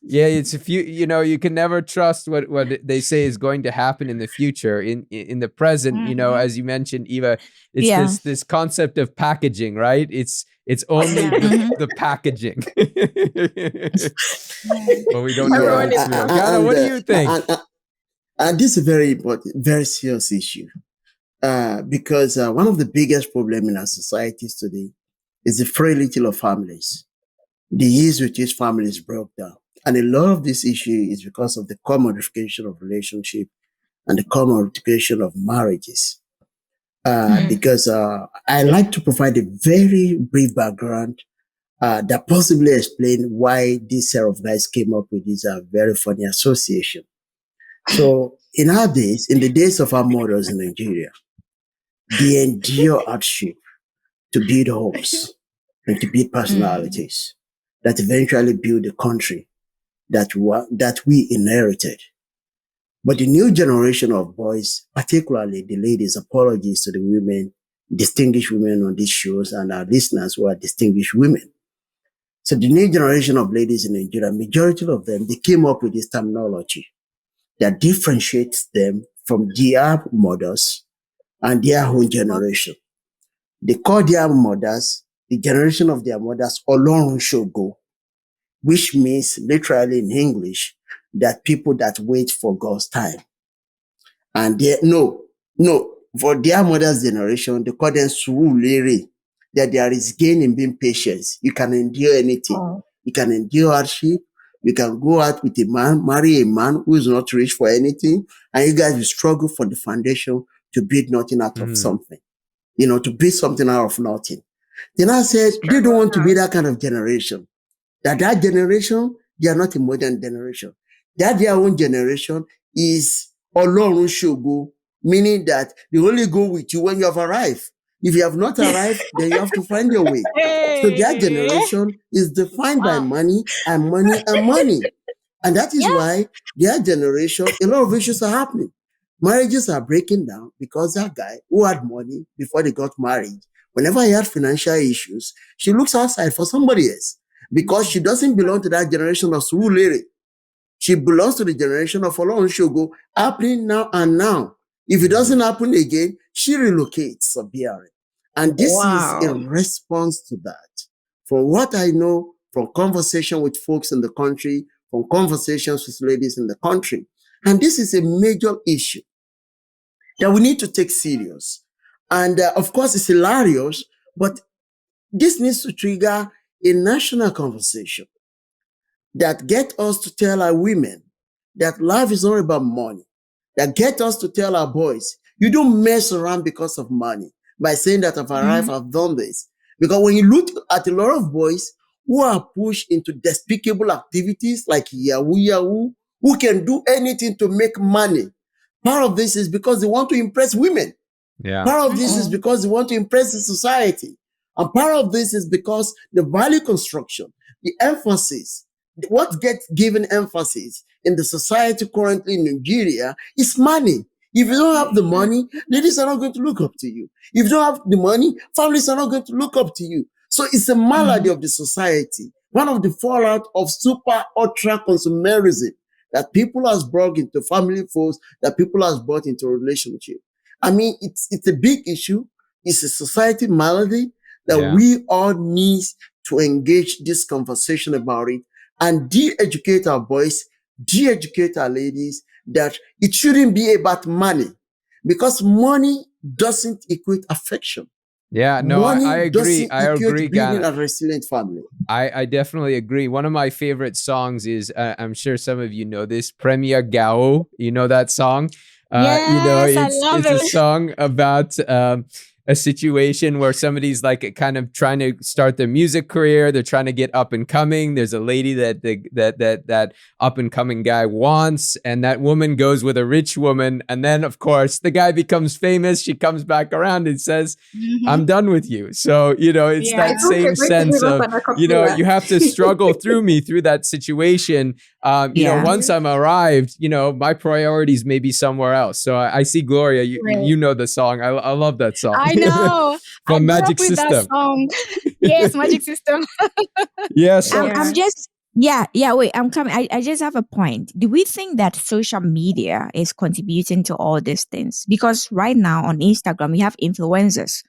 yeah, it's if you can never trust what they say is going to happen in the future. In the present, as you mentioned, Eva, it's this concept of packaging, right? It's only the packaging. But we don't know how it's real. Ghana, what do you think? And this is a very important, very serious issue. Because one of the biggest problems in our societies today is the frailty of families, the ease with which families broke down. And a lot of this issue is because of the commodification of relationship and the commodification of marriages. Because I like to provide a very brief background that possibly explain why this set of guys came up with this very funny association. So in our days, in the days of our mothers in Nigeria, they endure hardship to build homes and to build personalities that eventually build the country that we inherited. But the new generation of boys, particularly the ladies, apologies to the women, distinguished women on these shows and our listeners who are distinguished women. So the new generation of ladies in Nigeria, majority of them, they came up with this terminology that differentiates them from their mothers and their own generation. They call their mothers, the generation of their mothers, Olorun Shogo, which means literally in English, that people that wait for God's time. And for their mother's generation, they call them Surulere, that there is gain in being patient. You can endure anything. You can endure hardship. You can go out with a man, marry a man who is not rich for anything, and you guys will struggle for the foundation to build nothing out of something. To build something out of nothing. Then I said, they don't want to be that kind of generation. That generation, they are not a modern generation. That their own generation is Olorun Shogo, meaning that they only go with you when you have arrived. If you have not arrived, then you have to find your way. So their generation is defined by money and money and money. And that is why their generation, a lot of issues are happening. Marriages are breaking down because that guy who had money before they got married, whenever he had financial issues, she looks outside for somebody else because she doesn't belong to that generation of Surulere. She belongs to the generation of Olorun Shogo, happening now and now. If it doesn't happen again, she relocates Sabiari. And this is in response to that. From what I know, from conversation with folks in the country, from conversations with ladies in the country, and this is a major issue that we need to take serious. And of course, it's hilarious, but this needs to trigger a national conversation that get us to tell our women that life is not about money, that get us to tell our boys, you don't mess around because of money. by saying that I've arrived, I've done this. Because when you look at a lot of boys who are pushed into despicable activities like Yahoo, who can do anything to make money, part of this is because they want to impress women. Yeah. Part of this is because they want to impress the society. And part of this is because the value construction, the emphasis, what gets given emphasis in the society currently in Nigeria is money. If you don't have the money, ladies are not going to look up to you. If you don't have the money, families are not going to look up to you. So it's a malady of the society. One of the fallout of super ultra consumerism that people has brought into family force, that people has brought into relationship. I mean, it's a big issue. It's a society malady that we all need to engage this conversation about it and de-educate our boys, de-educate our ladies that it shouldn't be about money, because money doesn't equate affection. Yeah, no, I agree. I agree, Building a resilient family. I definitely agree. One of my favorite songs is, I'm sure some of you know this, Premier Gao. You know that song? Yes, it's a song about a situation where somebody's like kind of trying to start their music career. They're trying to get up and coming. There's a lady that up and coming guy wants, and that woman goes with a rich woman. And then, of course, the guy becomes famous. She comes back around and says, I'm done with you. So, it's that same sense of, you have to struggle through me through that situation. Once I'm arrived, my priorities may be somewhere else. So I see Gloria, you know the song. I love that song. I know. From I Magic System. That song. Yes, Magic System. Yes. I'm just, wait, I'm coming. I just have a point. Do we think that social media is contributing to all these things? Because right now on Instagram, we have influencers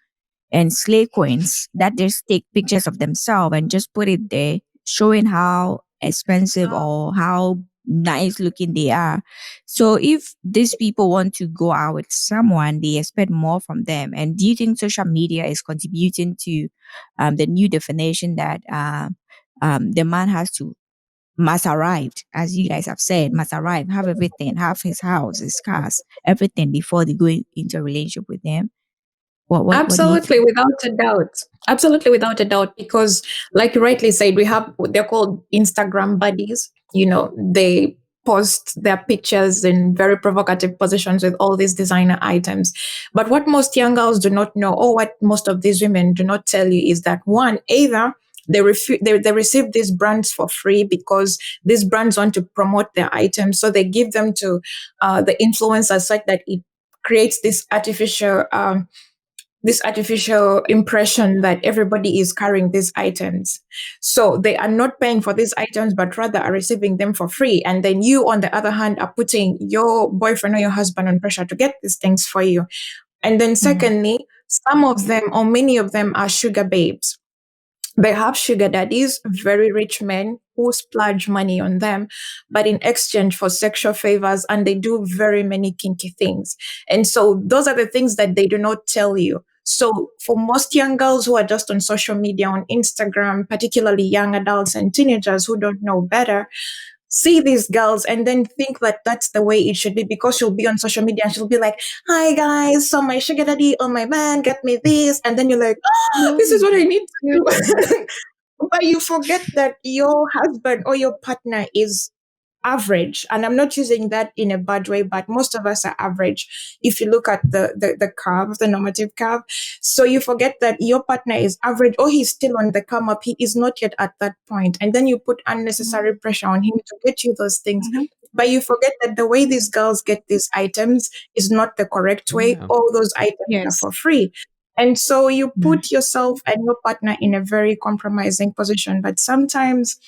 and slave queens that just take pictures of themselves and just put it there, showing how expensive or how nice looking they are. So if these people want to go out with someone, they expect more from them. And do you think social media is contributing to the new definition that the man must arrive, as you guys have said, must arrive, have everything, have his house, his cars, everything before they go into a relationship with them? Absolutely, without a doubt. Absolutely, without a doubt. Because, like you rightly said, they're called Instagram buddies. They post their pictures in very provocative positions with all these designer items. But what most young girls do not know, or what most of these women do not tell you, is that one, either they receive these brands for free because these brands want to promote their items, so they give them to the influencers such that it creates this artificial impression that everybody is carrying these items. So they are not paying for these items, but rather are receiving them for free. And then you, on the other hand, are putting your boyfriend or your husband on pressure to get these things for you. And then secondly, some of them or many of them are sugar babes. They have sugar daddies, very rich men who splurge money on them, but in exchange for sexual favors, and they do very many kinky things. And so those are the things that they do not tell you. So for most young girls who are just on social media, on Instagram, particularly young adults and teenagers who don't know better, see these girls and then think that that's the way it should be, because she'll be on social media and she'll be like, hi guys, so my sugar daddy or my man got me this. And then you're like, this is what I need to do. But you forget that your husband or your partner is average. And I'm not using that in a bad way, but most of us are average. If you look at the curve, the normative curve. So you forget that your partner is average, or he's still on the come up. He is not yet at that point. And then you put unnecessary pressure on him to get you those things. But you forget that the way these girls get these items is not the correct way. All those items are for free. And so you put yourself and your partner in a very compromising position. But sometimes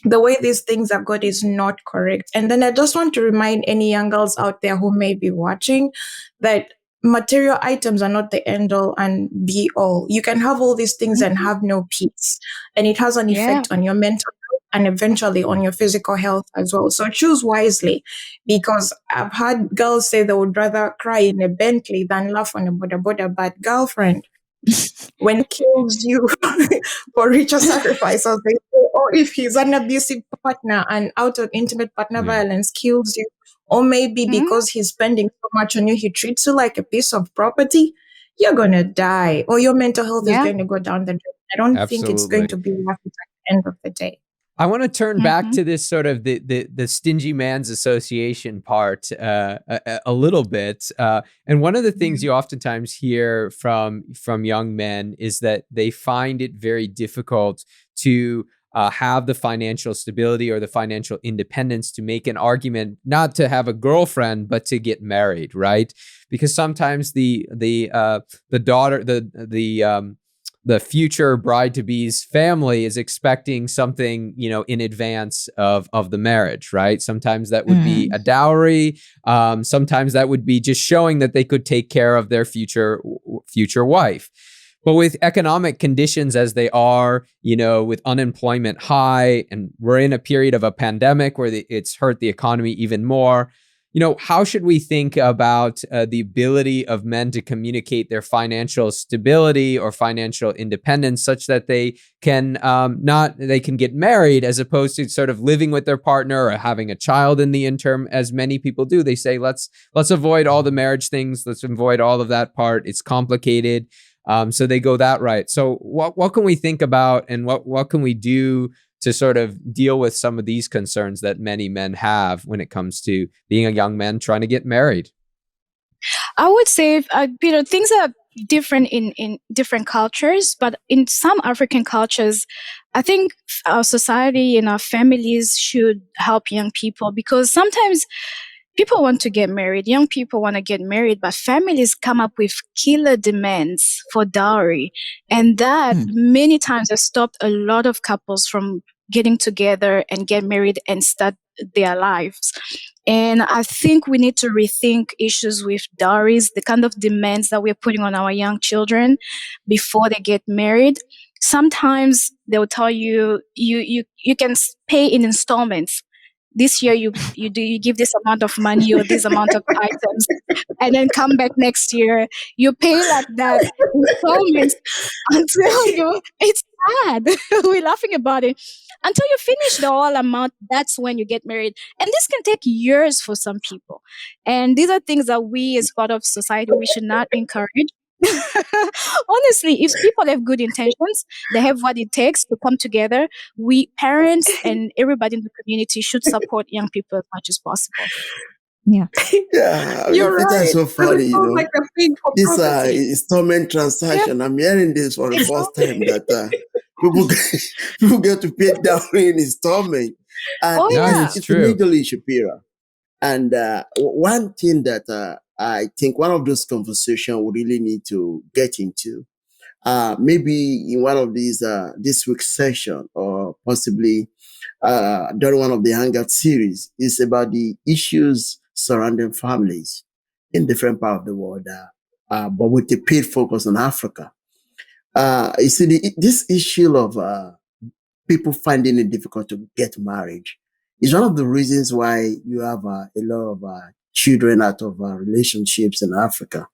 the way these things are got is not correct. And then I just want to remind any young girls out there who may be watching that material items are not the end all and be all. You can have all these things and have no peace. And it has an effect on your mental health and eventually on your physical health as well. So choose wisely, because I've had girls say they would rather cry in a Bentley than laugh on a boda boda. But girlfriend, when kills you for richer sacrifices, they say, or if he's an abusive partner and out of intimate partner violence kills you, or maybe because he's spending so much on you, he treats you like a piece of property, you're going to die, or your mental health is going to go down the drain. I don't think it's going to be worth it at the end of the day. I want to turn back to this sort of the stingy man's association part a little bit. And one of the things you oftentimes hear from young men is that they find it very difficult to have the financial stability or the financial independence to make an argument, not to have a girlfriend, but to get married, right? Because sometimes the daughter, the future bride-to-be's family is expecting something, in advance of the marriage, right? Sometimes that would be a dowry. Sometimes that would be just showing that they could take care of their future wife. But with economic conditions as they are, with unemployment high, and we're in a period of a pandemic where it's hurt the economy even more, how should we think about the ability of men to communicate their financial stability or financial independence such that they can they can get married, as opposed to sort of living with their partner or having a child in the interim, as many people do? They say, let's avoid all the marriage things. Let's avoid all of that part. It's complicated. So they go that right. So what can we think about, and what can we do to sort of deal with some of these concerns that many men have when it comes to being a young man trying to get married? I would say, Peter, things are different in different cultures, but in some African cultures, I think our society and our families should help young people, because sometimes people want to get married, young people want to get married, but families come up with killer demands for dowry. And that many times has stopped a lot of couples from getting together and get married and start their lives. And I think we need to rethink issues with dowries, the kind of demands that we're putting on our young children before they get married. Sometimes they'll tell you can pay in installments. This year you give this amount of money or this amount of items, and then come back next year you pay like that installments until it's sad. We're laughing about it until you finish the whole amount. That's when you get married, and this can take years for some people. And these are things that we, as part of society, we should not encourage. Honestly, if people have good intentions, they have what it takes to come together. We parents and everybody in the community should support young people as much as possible. Yeah. You're right. That's so funny, Like a big this installment transaction. I'm hearing this for the first time, that people get to pay down in installment. And it's a major issue, Pira. And one thing that I think one of those conversations we really need to get into, maybe in one of these this week's session, or possibly during one of the Hangout series, is about the issues surrounding families in different parts of the world, but with a paid focus on Africa. You see, this issue of people finding it difficult to get married is one of the reasons why you have a lot of children out of relationships in Africa.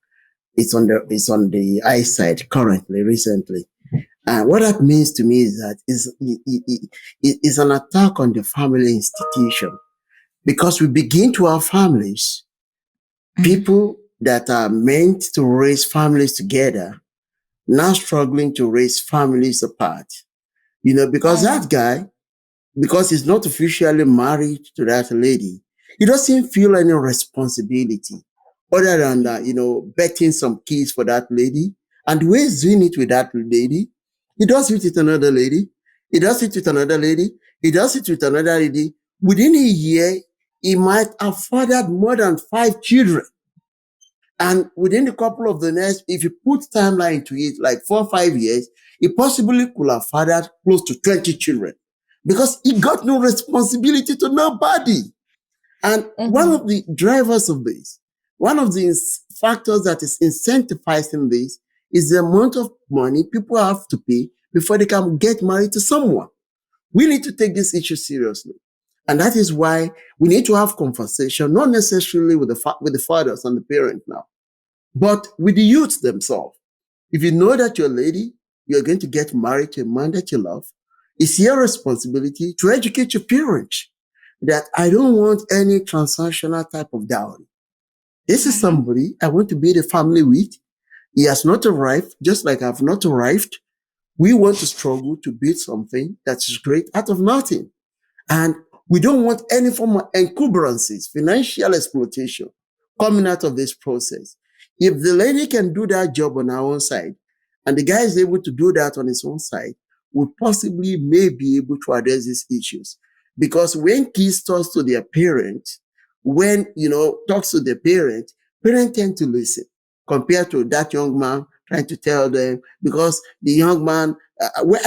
It's on the high side currently, recently. And what that means to me is that it's an attack on the family institution, because we begin to have families, people that are meant to raise families together, now struggling to raise families apart. Because that guy, because he's not officially married to that lady, he doesn't feel any responsibility other than, betting some kids for that lady. And the way he's doing it with that lady, he does it with another lady. He does it with another lady. He does it with another lady. Within a year, he might have fathered more than 5 children. And within a couple of the next, if you put timeline to it, like 4 or 5 years, he possibly could have fathered close to 20 children, because he got no responsibility to nobody. And one of the drivers of this, one of the factors that is incentivizing this, is the amount of money people have to pay before they can get married to someone. We need to take this issue seriously. And that is why we need to have conversation, not necessarily with the fathers and the parents now, but with the youths themselves. If you know that your lady, you're going to get married to a man that you love, it's your responsibility to educate your parents that I don't want any transactional type of dowry. This is somebody I want to build a family with. He has not arrived, just like I've not arrived. We want to struggle to build something that is great out of nothing. And we don't want any form of encumbrances, financial exploitation coming out of this process. If the lady can do that job on her own side, and the guy is able to do that on his own side, we possibly may be able to address these issues. Because when kids talk to their parent, when, talks to their parents tend to listen compared to that young man trying to tell them, because the young man,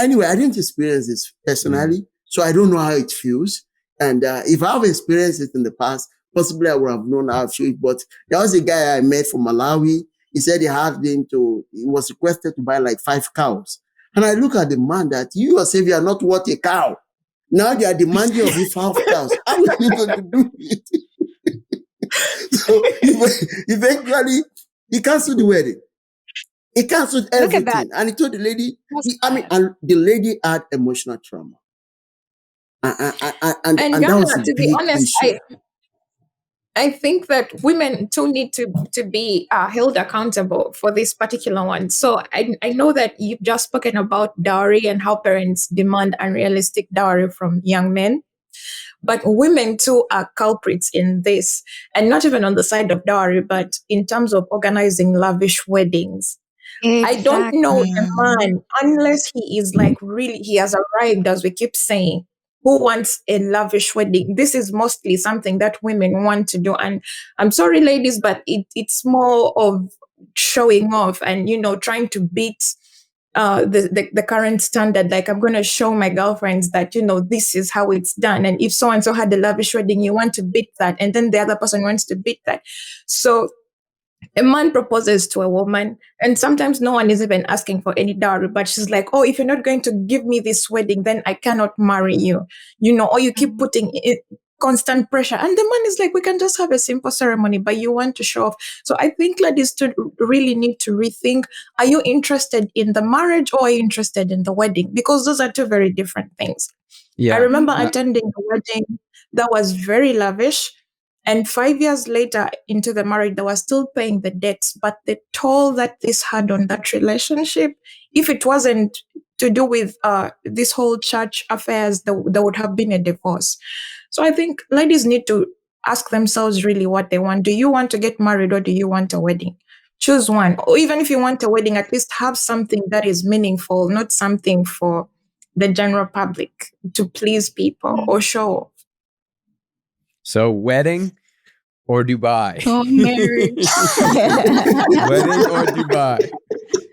anyway, I didn't experience this personally, so I don't know how it feels. And if I've experienced it in the past, possibly I would have known how it feels. But there was a guy I met from Malawi. He said he was requested to buy like 5 cows. And I look at the man that you yourself, you are not worth a cow. Now they are demanding of you 5 cows. How are you going to do it? So eventually, he canceled the wedding. He canceled everything. And he told the lady, and the lady had emotional trauma. And Ghana, that was a to be big honest, issue. I think that women too need to be held accountable for this particular one. So I know that you've just spoken about dowry and how parents demand unrealistic dowry from young men. But women too are culprits in this, and not even on the side of dowry, but in terms of organizing lavish weddings. Exactly. I don't know a man, unless he is like really, he has arrived, as we keep saying, who wants a lavish wedding. This is mostly something that women want to do. And I'm sorry, ladies, but it's more of showing off and, trying to beat the current standard. Like, I'm going to show my girlfriends that, this is how it's done. And if so-and-so had a lavish wedding, you want to beat that. And then the other person wants to beat that. So a man proposes to a woman, and sometimes no one is even asking for any dowry, but she's like, oh, if you're not going to give me this wedding, then I cannot marry you, or you keep putting constant pressure. And the man is like, we can just have a simple ceremony, but you want to show off. So I think ladies really need to rethink, are you interested in the marriage or are you interested in the wedding? Because those are two very different things. I remember attending a wedding that was very lavish. And 5 years later into the marriage, they were still paying the debts, but the toll that this had on that relationship, if it wasn't to do with this whole church affairs, there would have been a divorce. So I think ladies need to ask themselves really what they want. Do you want to get married or do you want a wedding? Choose one. Or even if you want a wedding, at least have something that is meaningful, not something for the general public to please people or show off. So wedding or Dubai? Oh, marriage. Wedding or Dubai?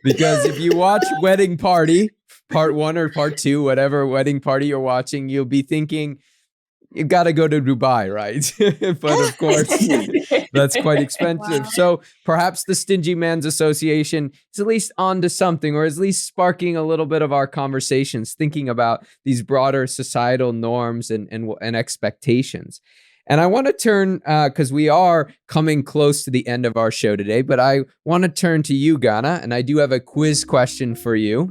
Because if you watch Wedding Party, part 1 or part 2, whatever wedding party you're watching, you'll be thinking, you got to go to Dubai, right? But of course, that's quite expensive. Wow. So perhaps the Stingy Man's Association is at least onto something, or at least sparking a little bit of our conversations, thinking about these broader societal norms and expectations. And I want to turn, because we are coming close to the end of our show today, but I want to turn to you, Ghana, and I do have a quiz question for you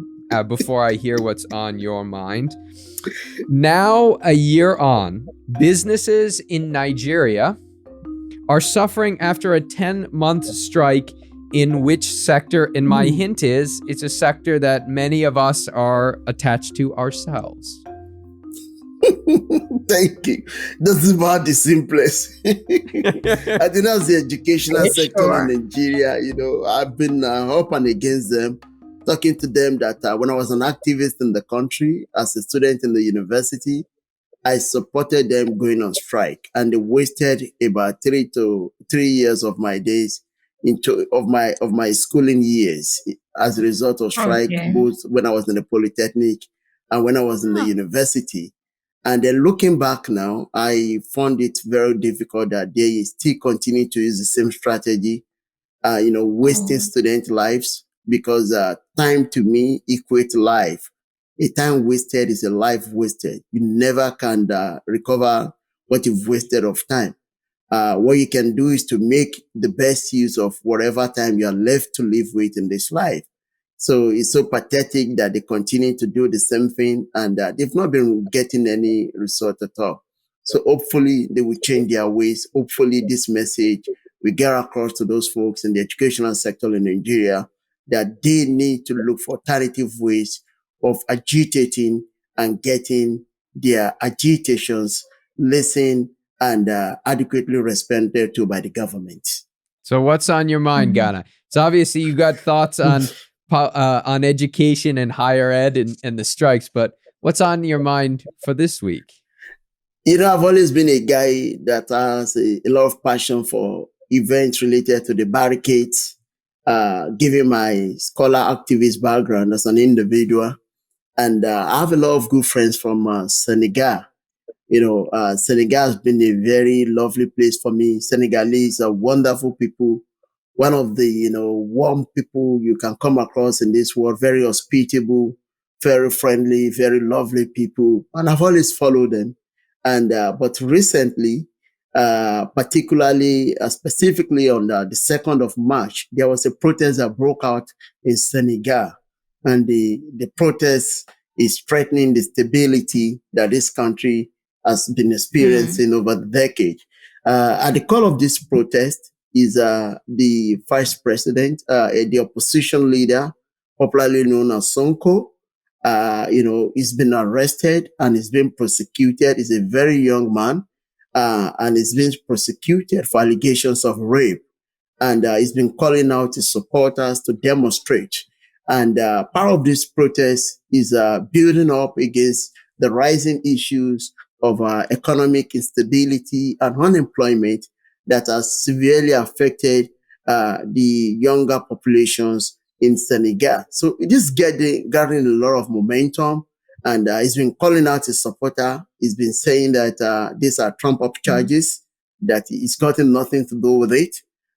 before I hear what's on your mind. Now, a year on, businesses in Nigeria are suffering after a 10-month strike in which sector? And my hint is, it's a sector that many of us are attached to ourselves. Thank you. This is about the simplest. I think that's the educational sector in Nigeria. I've been up and against them, talking to them that when I was an activist in the country, as a student in the university, I supported them going on strike, and they wasted about 3 years of my days of my schooling years as a result of strike, both when I was in the Polytechnic and when I was in the university. And then looking back now, I found it very difficult that they still continue to use the same strategy, wasting student lives, because time to me equates life. A time wasted is a life wasted. You never can recover what you've wasted of time. What you can do is to make the best use of whatever time you are left to live with in this life. So it's so pathetic that they continue to do the same thing, and they've not been getting any result at all. So hopefully they will change their ways. Hopefully this message will get across to those folks in the educational sector in Nigeria that they need to look for alternative ways of agitating and getting their agitations listened and adequately responded to by the government. So what's on your mind, Ghana? So obviously you got thoughts on education and higher ed and the strikes, but what's on your mind for this week? I've always been a guy that has a lot of passion for events related to the barricades, given my scholar activist background as an individual. And I have a lot of good friends from Senegal. Senegal has been a very lovely place for me. Senegalese are wonderful people. One of the, warm people you can come across in this world, very hospitable, very friendly, very lovely people. And I've always followed them. And, but recently, particularly, specifically on the 2nd of March, there was a protest that broke out in Senegal. And the protest is threatening the stability that this country has been experiencing over the decade. At the call of this protest is the vice president, the opposition leader, popularly known as Sonko. He's been arrested and he's been prosecuted. He's a very young man, and he's been prosecuted for allegations of rape. And he's been calling out his supporters to demonstrate. And part of this protest is building up against the rising issues of economic instability and unemployment that has severely affected the younger populations in Senegal. So it is gathering a lot of momentum, and he's been calling out his supporter. He's been saying that these are Trump-up charges, that he's gotten nothing to do with it.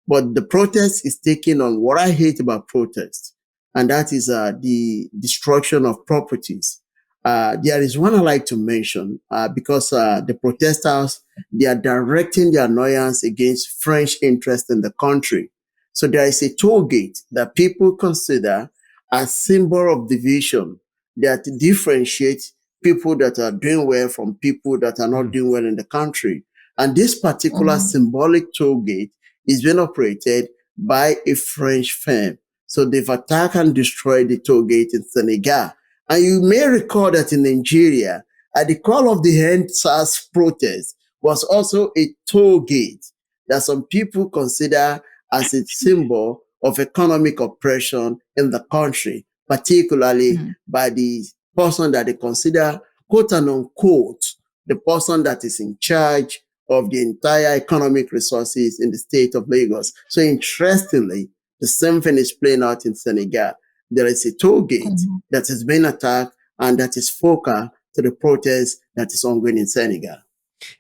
But the protest is taking on what I hate about protests, and that is the destruction of properties. There is one I like to mention because the protesters, they are directing their annoyance against French interest in the country. So there is a toll gate that people consider a symbol of division that differentiates people that are doing well from people that are not doing well in the country. And this particular symbolic toll gate is being operated by a French firm. So they've attacked and destroyed the toll gate in Senegal. And you may recall that in Nigeria, at the call of the End SARS protest was also a toll gate that some people consider as a symbol of economic oppression in the country, particularly by the person that they consider, quote and unquote, the person that is in charge of the entire economic resources in the state of Lagos. So interestingly, the same thing is playing out in Senegal. There is a toll gate that has been attacked and that is focal to the protest that is ongoing in Senegal.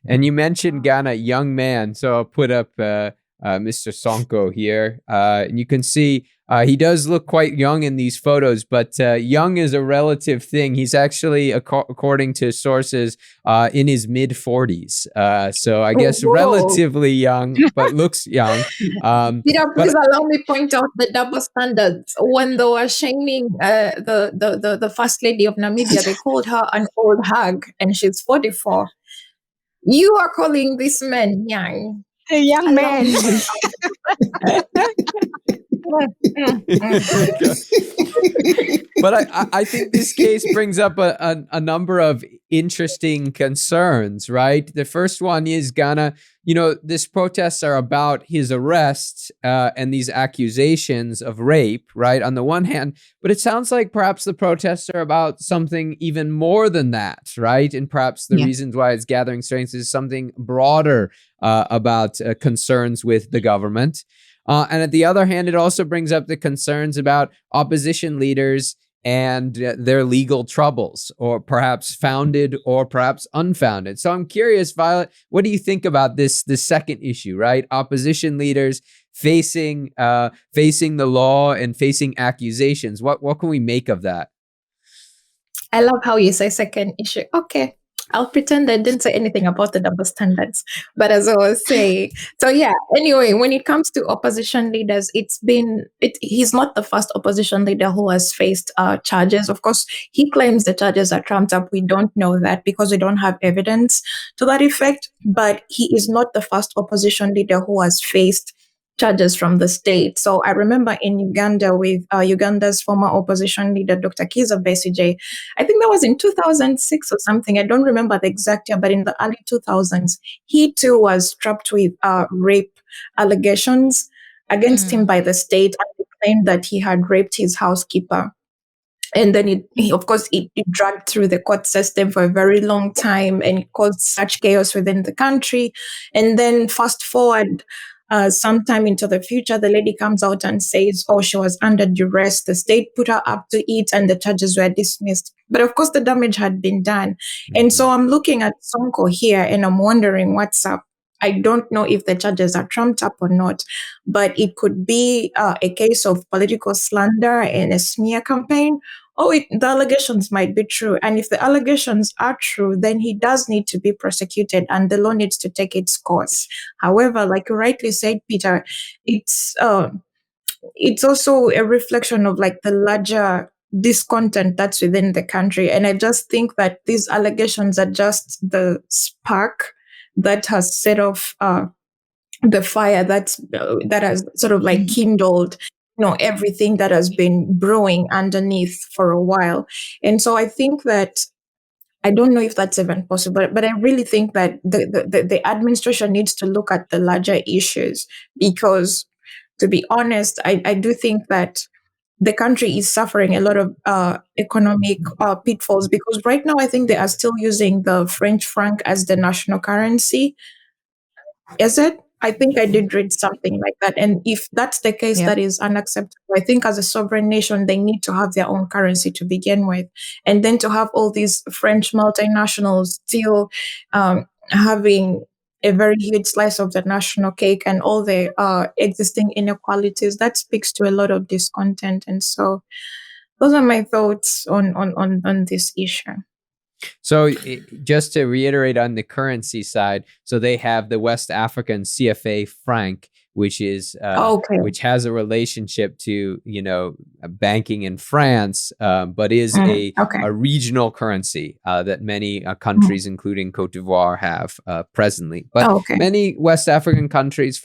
And you mentioned Ghana, young man. So I'll put up Mr. Sonko here. And you can see he does look quite young in these photos, but young is a relative thing. He's actually, according to sources, in his mid-40s. So I guess relatively young, but looks young. Please allow me point out the double standards. When they were shaming the first lady of Namibia, they called her an old hag, and she's 44. You are calling this man young. A young man. But I think this case brings up a number of interesting concerns, right? The first one is Ghana, these protests are about his arrest and these accusations of rape, right? On the one hand, but it sounds like perhaps the protests are about something even more than that, right? And perhaps the reasons why it's gathering strength is something broader about concerns with the government. And at the other hand, it also brings up the concerns about opposition leaders and their legal troubles, or perhaps founded or perhaps unfounded. So I'm curious, Violet, what do you think about this second issue, right? Opposition leaders facing the law and facing accusations. What can we make of that? I love how you say second issue. Okay. I'll pretend I didn't say anything about the double standards. But as I was saying, anyway, when it comes to opposition leaders, he's not the first opposition leader who has faced charges. Of course, he claims the charges are trumped up. We don't know that because we don't have evidence to that effect. But he is not the first opposition leader who has faced charges from the state. So I remember in Uganda with Uganda's former opposition leader, Dr. Kizza Besigye, I think that was in 2006 or something. I don't remember the exact year, but in the early 2000s, he too was trapped with rape allegations against him by the state, and he claimed that he had raped his housekeeper. And then of course, it dragged through the court system for a very long time, and it caused such chaos within the country. And then fast forward sometime into the future, the lady comes out and says, oh, she was under duress. The state put her up to it and the charges were dismissed. But of course, the damage had been done. And so I'm looking at Sonko here and I'm wondering what's up. I don't know if the charges are trumped up or not, but it could be a case of political slander and a smear campaign. The allegations might be true. And if the allegations are true, then he does need to be prosecuted and the law needs to take its course. However, like you rightly said, Peter, it's also a reflection of like the larger discontent that's within the country. And I just think that these allegations are just the spark that has set off the fire that has sort of like kindled everything that has been brewing underneath for a while. And so I think that I don't know if that's even possible, but I really think that the administration needs to look at the larger issues, because to be honest, I do think that the country is suffering a lot of economic pitfalls, because right now I think they are still using the French franc as the national currency. Is it? I think I did read something like that. And if that's the case, that is unacceptable. I think as a sovereign nation, they need to have their own currency to begin with. And then to have all these French multinationals still having a very huge slice of the national cake and all the existing inequalities, that speaks to a lot of discontent. And so those are my thoughts on this issue. So just to reiterate on the currency side, so they have the West African CFA franc, which is which has a relationship to banking in France, but is a regional currency that many countries, including Cote d'Ivoire, have presently. But many West African countries,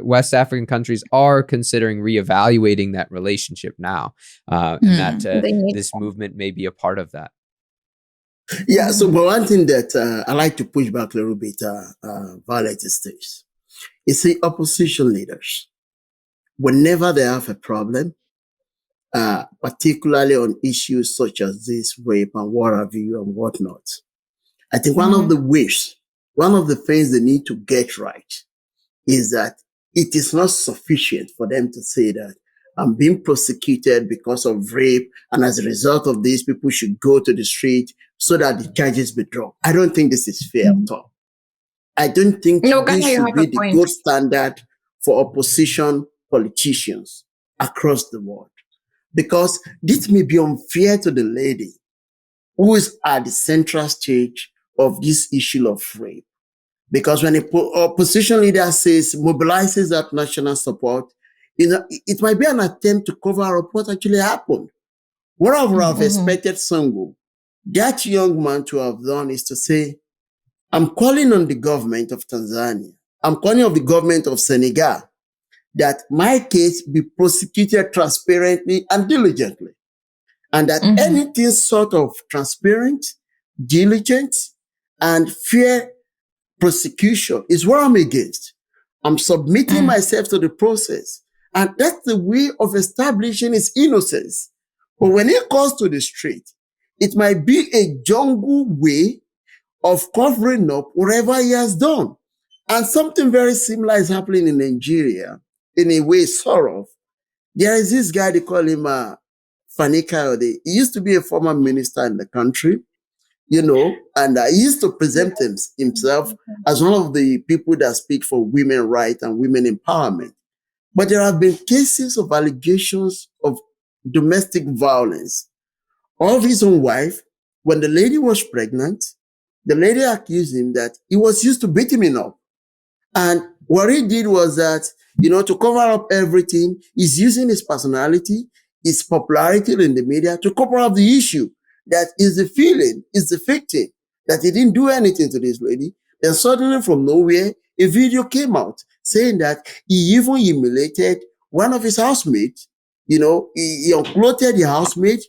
West African countries, are considering reevaluating that relationship now, and that this movement may be a part of that. Yeah, so but one thing that I like to push back a little bit, Violet, is this. You see, opposition leaders, whenever they have a problem, particularly on issues such as this, rape and what have you and whatnot, I think one of the things they need to get right is that it is not sufficient for them to say that I'm being prosecuted because of rape, and as a result of this, people should go to the street so that the charges be dropped. I don't think this is fair at all. I don't think this should be the gold standard for opposition politicians across the world, because this may be unfair to the lady who is at the central stage of this issue of rape. Because when an opposition leader mobilizes that national support, it might be an attempt to cover up what actually happened. What I would have expected Sonko, that young man, to have done is to say, I'm calling on the government of Tanzania, I'm calling on the government of Senegal, that my case be prosecuted transparently and diligently. And that anything sort of transparent, diligent, and fair prosecution is what I'm against. I'm submitting myself to the process. And that's the way of establishing his innocence. But when it goes to the street, it might be a jungle way of covering up whatever he has done. And something very similar is happening in Nigeria, in a way, sort of. There is this guy, they call him Fani Kayode. He used to be a former minister in the country, and he used to present himself as one of the people that speak for women's rights and women empowerment. But there have been cases of allegations of domestic violence of his own wife. When the lady was pregnant, the lady accused him that he was used to beating him up. And what he did was that, to cover up everything, he's using his personality, his popularity in the media to cover up the issue. That is the victim, that he didn't do anything to this lady. Then suddenly from nowhere, a video came out saying that he even humiliated one of his housemates. He unclothed the housemate,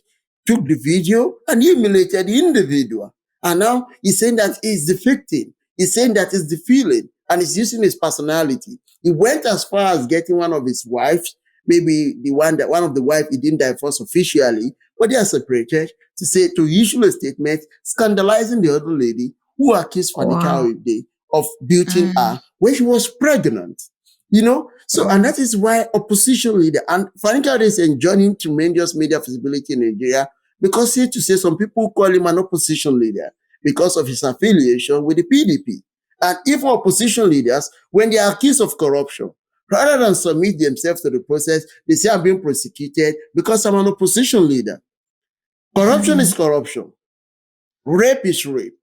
took the video, and humiliated the individual. And now he's saying that he's the victim. He's saying that he's the feeling, and he's using his personality. He went as far as getting one of his wives, maybe one of the wife he didn't divorce officially, but they are separated, to issue a statement scandalizing the other lady who accused Fanika of beating her when she was pregnant. So, and that is why opposition leader, and Fanika is enjoying tremendous media visibility in Nigeria, because here to say some people call him an opposition leader because of his affiliation with the PDP. And even opposition leaders, when they are accused of corruption, rather than submit themselves to the process, they say I'm being prosecuted because I'm an opposition leader. Corruption is corruption. Rape is rape.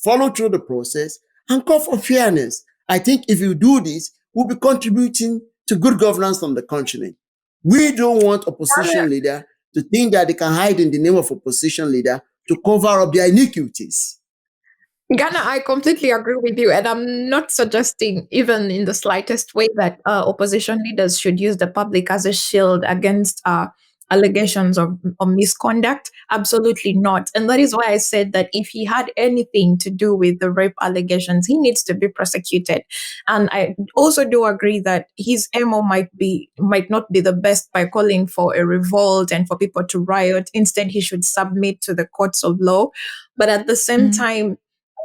Follow through the process and call for fairness. I think if you do this, we'll be contributing to good governance on the continent. We don't want opposition leader to think that they can hide in the name of opposition leader to cover up their iniquities. Ghana, I completely agree with you, and I'm not suggesting even in the slightest way that opposition leaders should use the public as a shield against allegations of misconduct. Absolutely not. And that is why I said that if he had anything to do with the rape allegations, he needs to be prosecuted. And I also do agree that his MO might not be the best by calling for a revolt and for people to riot. Instead, he should submit to the courts of law. But at the same time,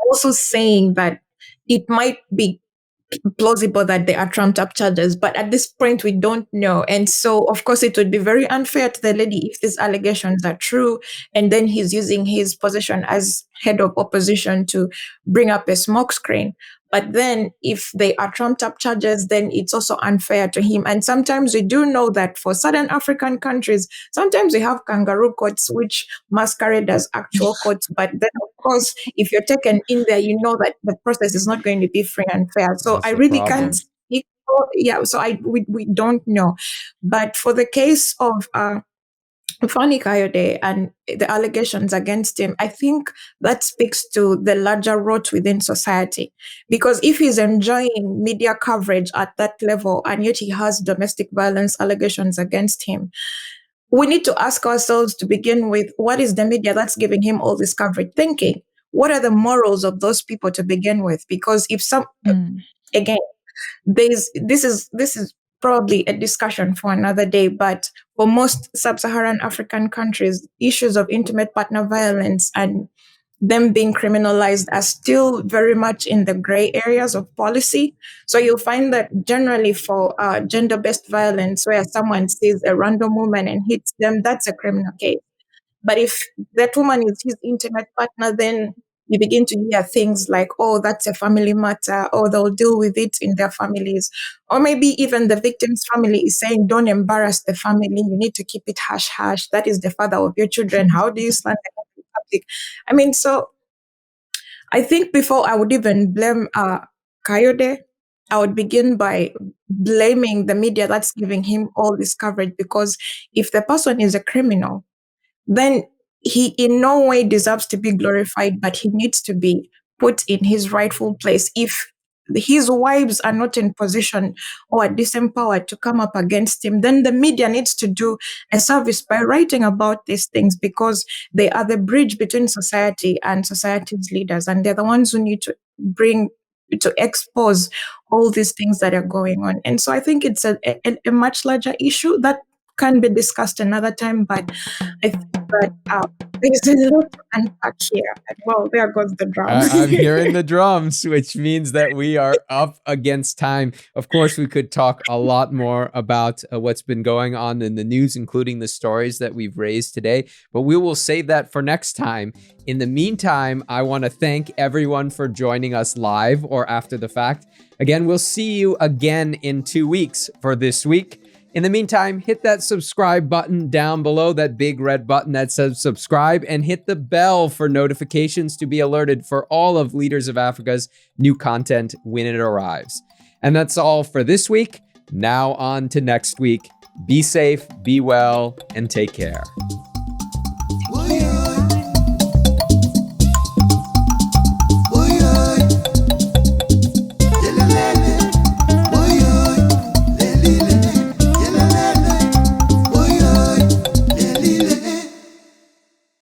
also saying that it might be plausible that they are trumped up charges, but at this point we don't know. And so of course it would be very unfair to the lady if these allegations are true, and then he's using his position as head of opposition to bring up a smokescreen. But then if they are trumped up charges, then it's also unfair to him. And sometimes we do know that for certain African countries, sometimes we have kangaroo courts which masquerade as actual courts. But then of course, if you're taken in there, you know that the process is not going to be free and fair. So I really can't speak for, so we don't know. But for the case of Fani Kayode and the allegations against him, I think that speaks to the larger rot within society. Because if he's enjoying media coverage at that level and yet he has domestic violence allegations against him, we need to ask ourselves to begin with, what is the media that's giving him all this coverage thinking? What are the morals of those people to begin with? Because if again, this is probably a discussion for another day, but for most sub-Saharan African countries, issues of intimate partner violence and them being criminalized are still very much in the gray areas of policy. So you'll find that generally for gender-based violence, where someone sees a random woman and hits them, that's a criminal case. But if that woman is his intimate partner, then you begin to hear things like, oh, that's a family matter, or they'll deal with it in their families. Or maybe even the victim's family is saying, don't embarrass the family, you need to keep it hush-hush. That is the father of your children. How do you stand in public? I mean, so I think before I would even blame Kayode, I would begin by blaming the media that's giving him all this coverage, because if the person is a criminal, then he in no way deserves to be glorified, but he needs to be put in his rightful place. If his wives are not in position or are disempowered to come up against him, then the media needs to do a service by writing about these things, because they are the bridge between society and society's leaders, and they're the ones who need to expose all these things that are going on. And so I think it's a much larger issue that can be discussed another time, but I think that there's a lot to unpack here. Well, there goes the drums. I'm hearing the drums, which means that we are up against time. Of course, we could talk a lot more about what's been going on in the news, including the stories that we've raised today, but we will save that for next time. In the meantime, I want to thank everyone for joining us live or after the fact. Again, we'll see you again in 2 weeks for This Week. In the meantime, hit that subscribe button down below, that big red button that says subscribe, and hit the bell for notifications to be alerted for all of Leaders of Africa's new content when it arrives. And that's all for this week. Now on to next week. Be safe, be well, and take care.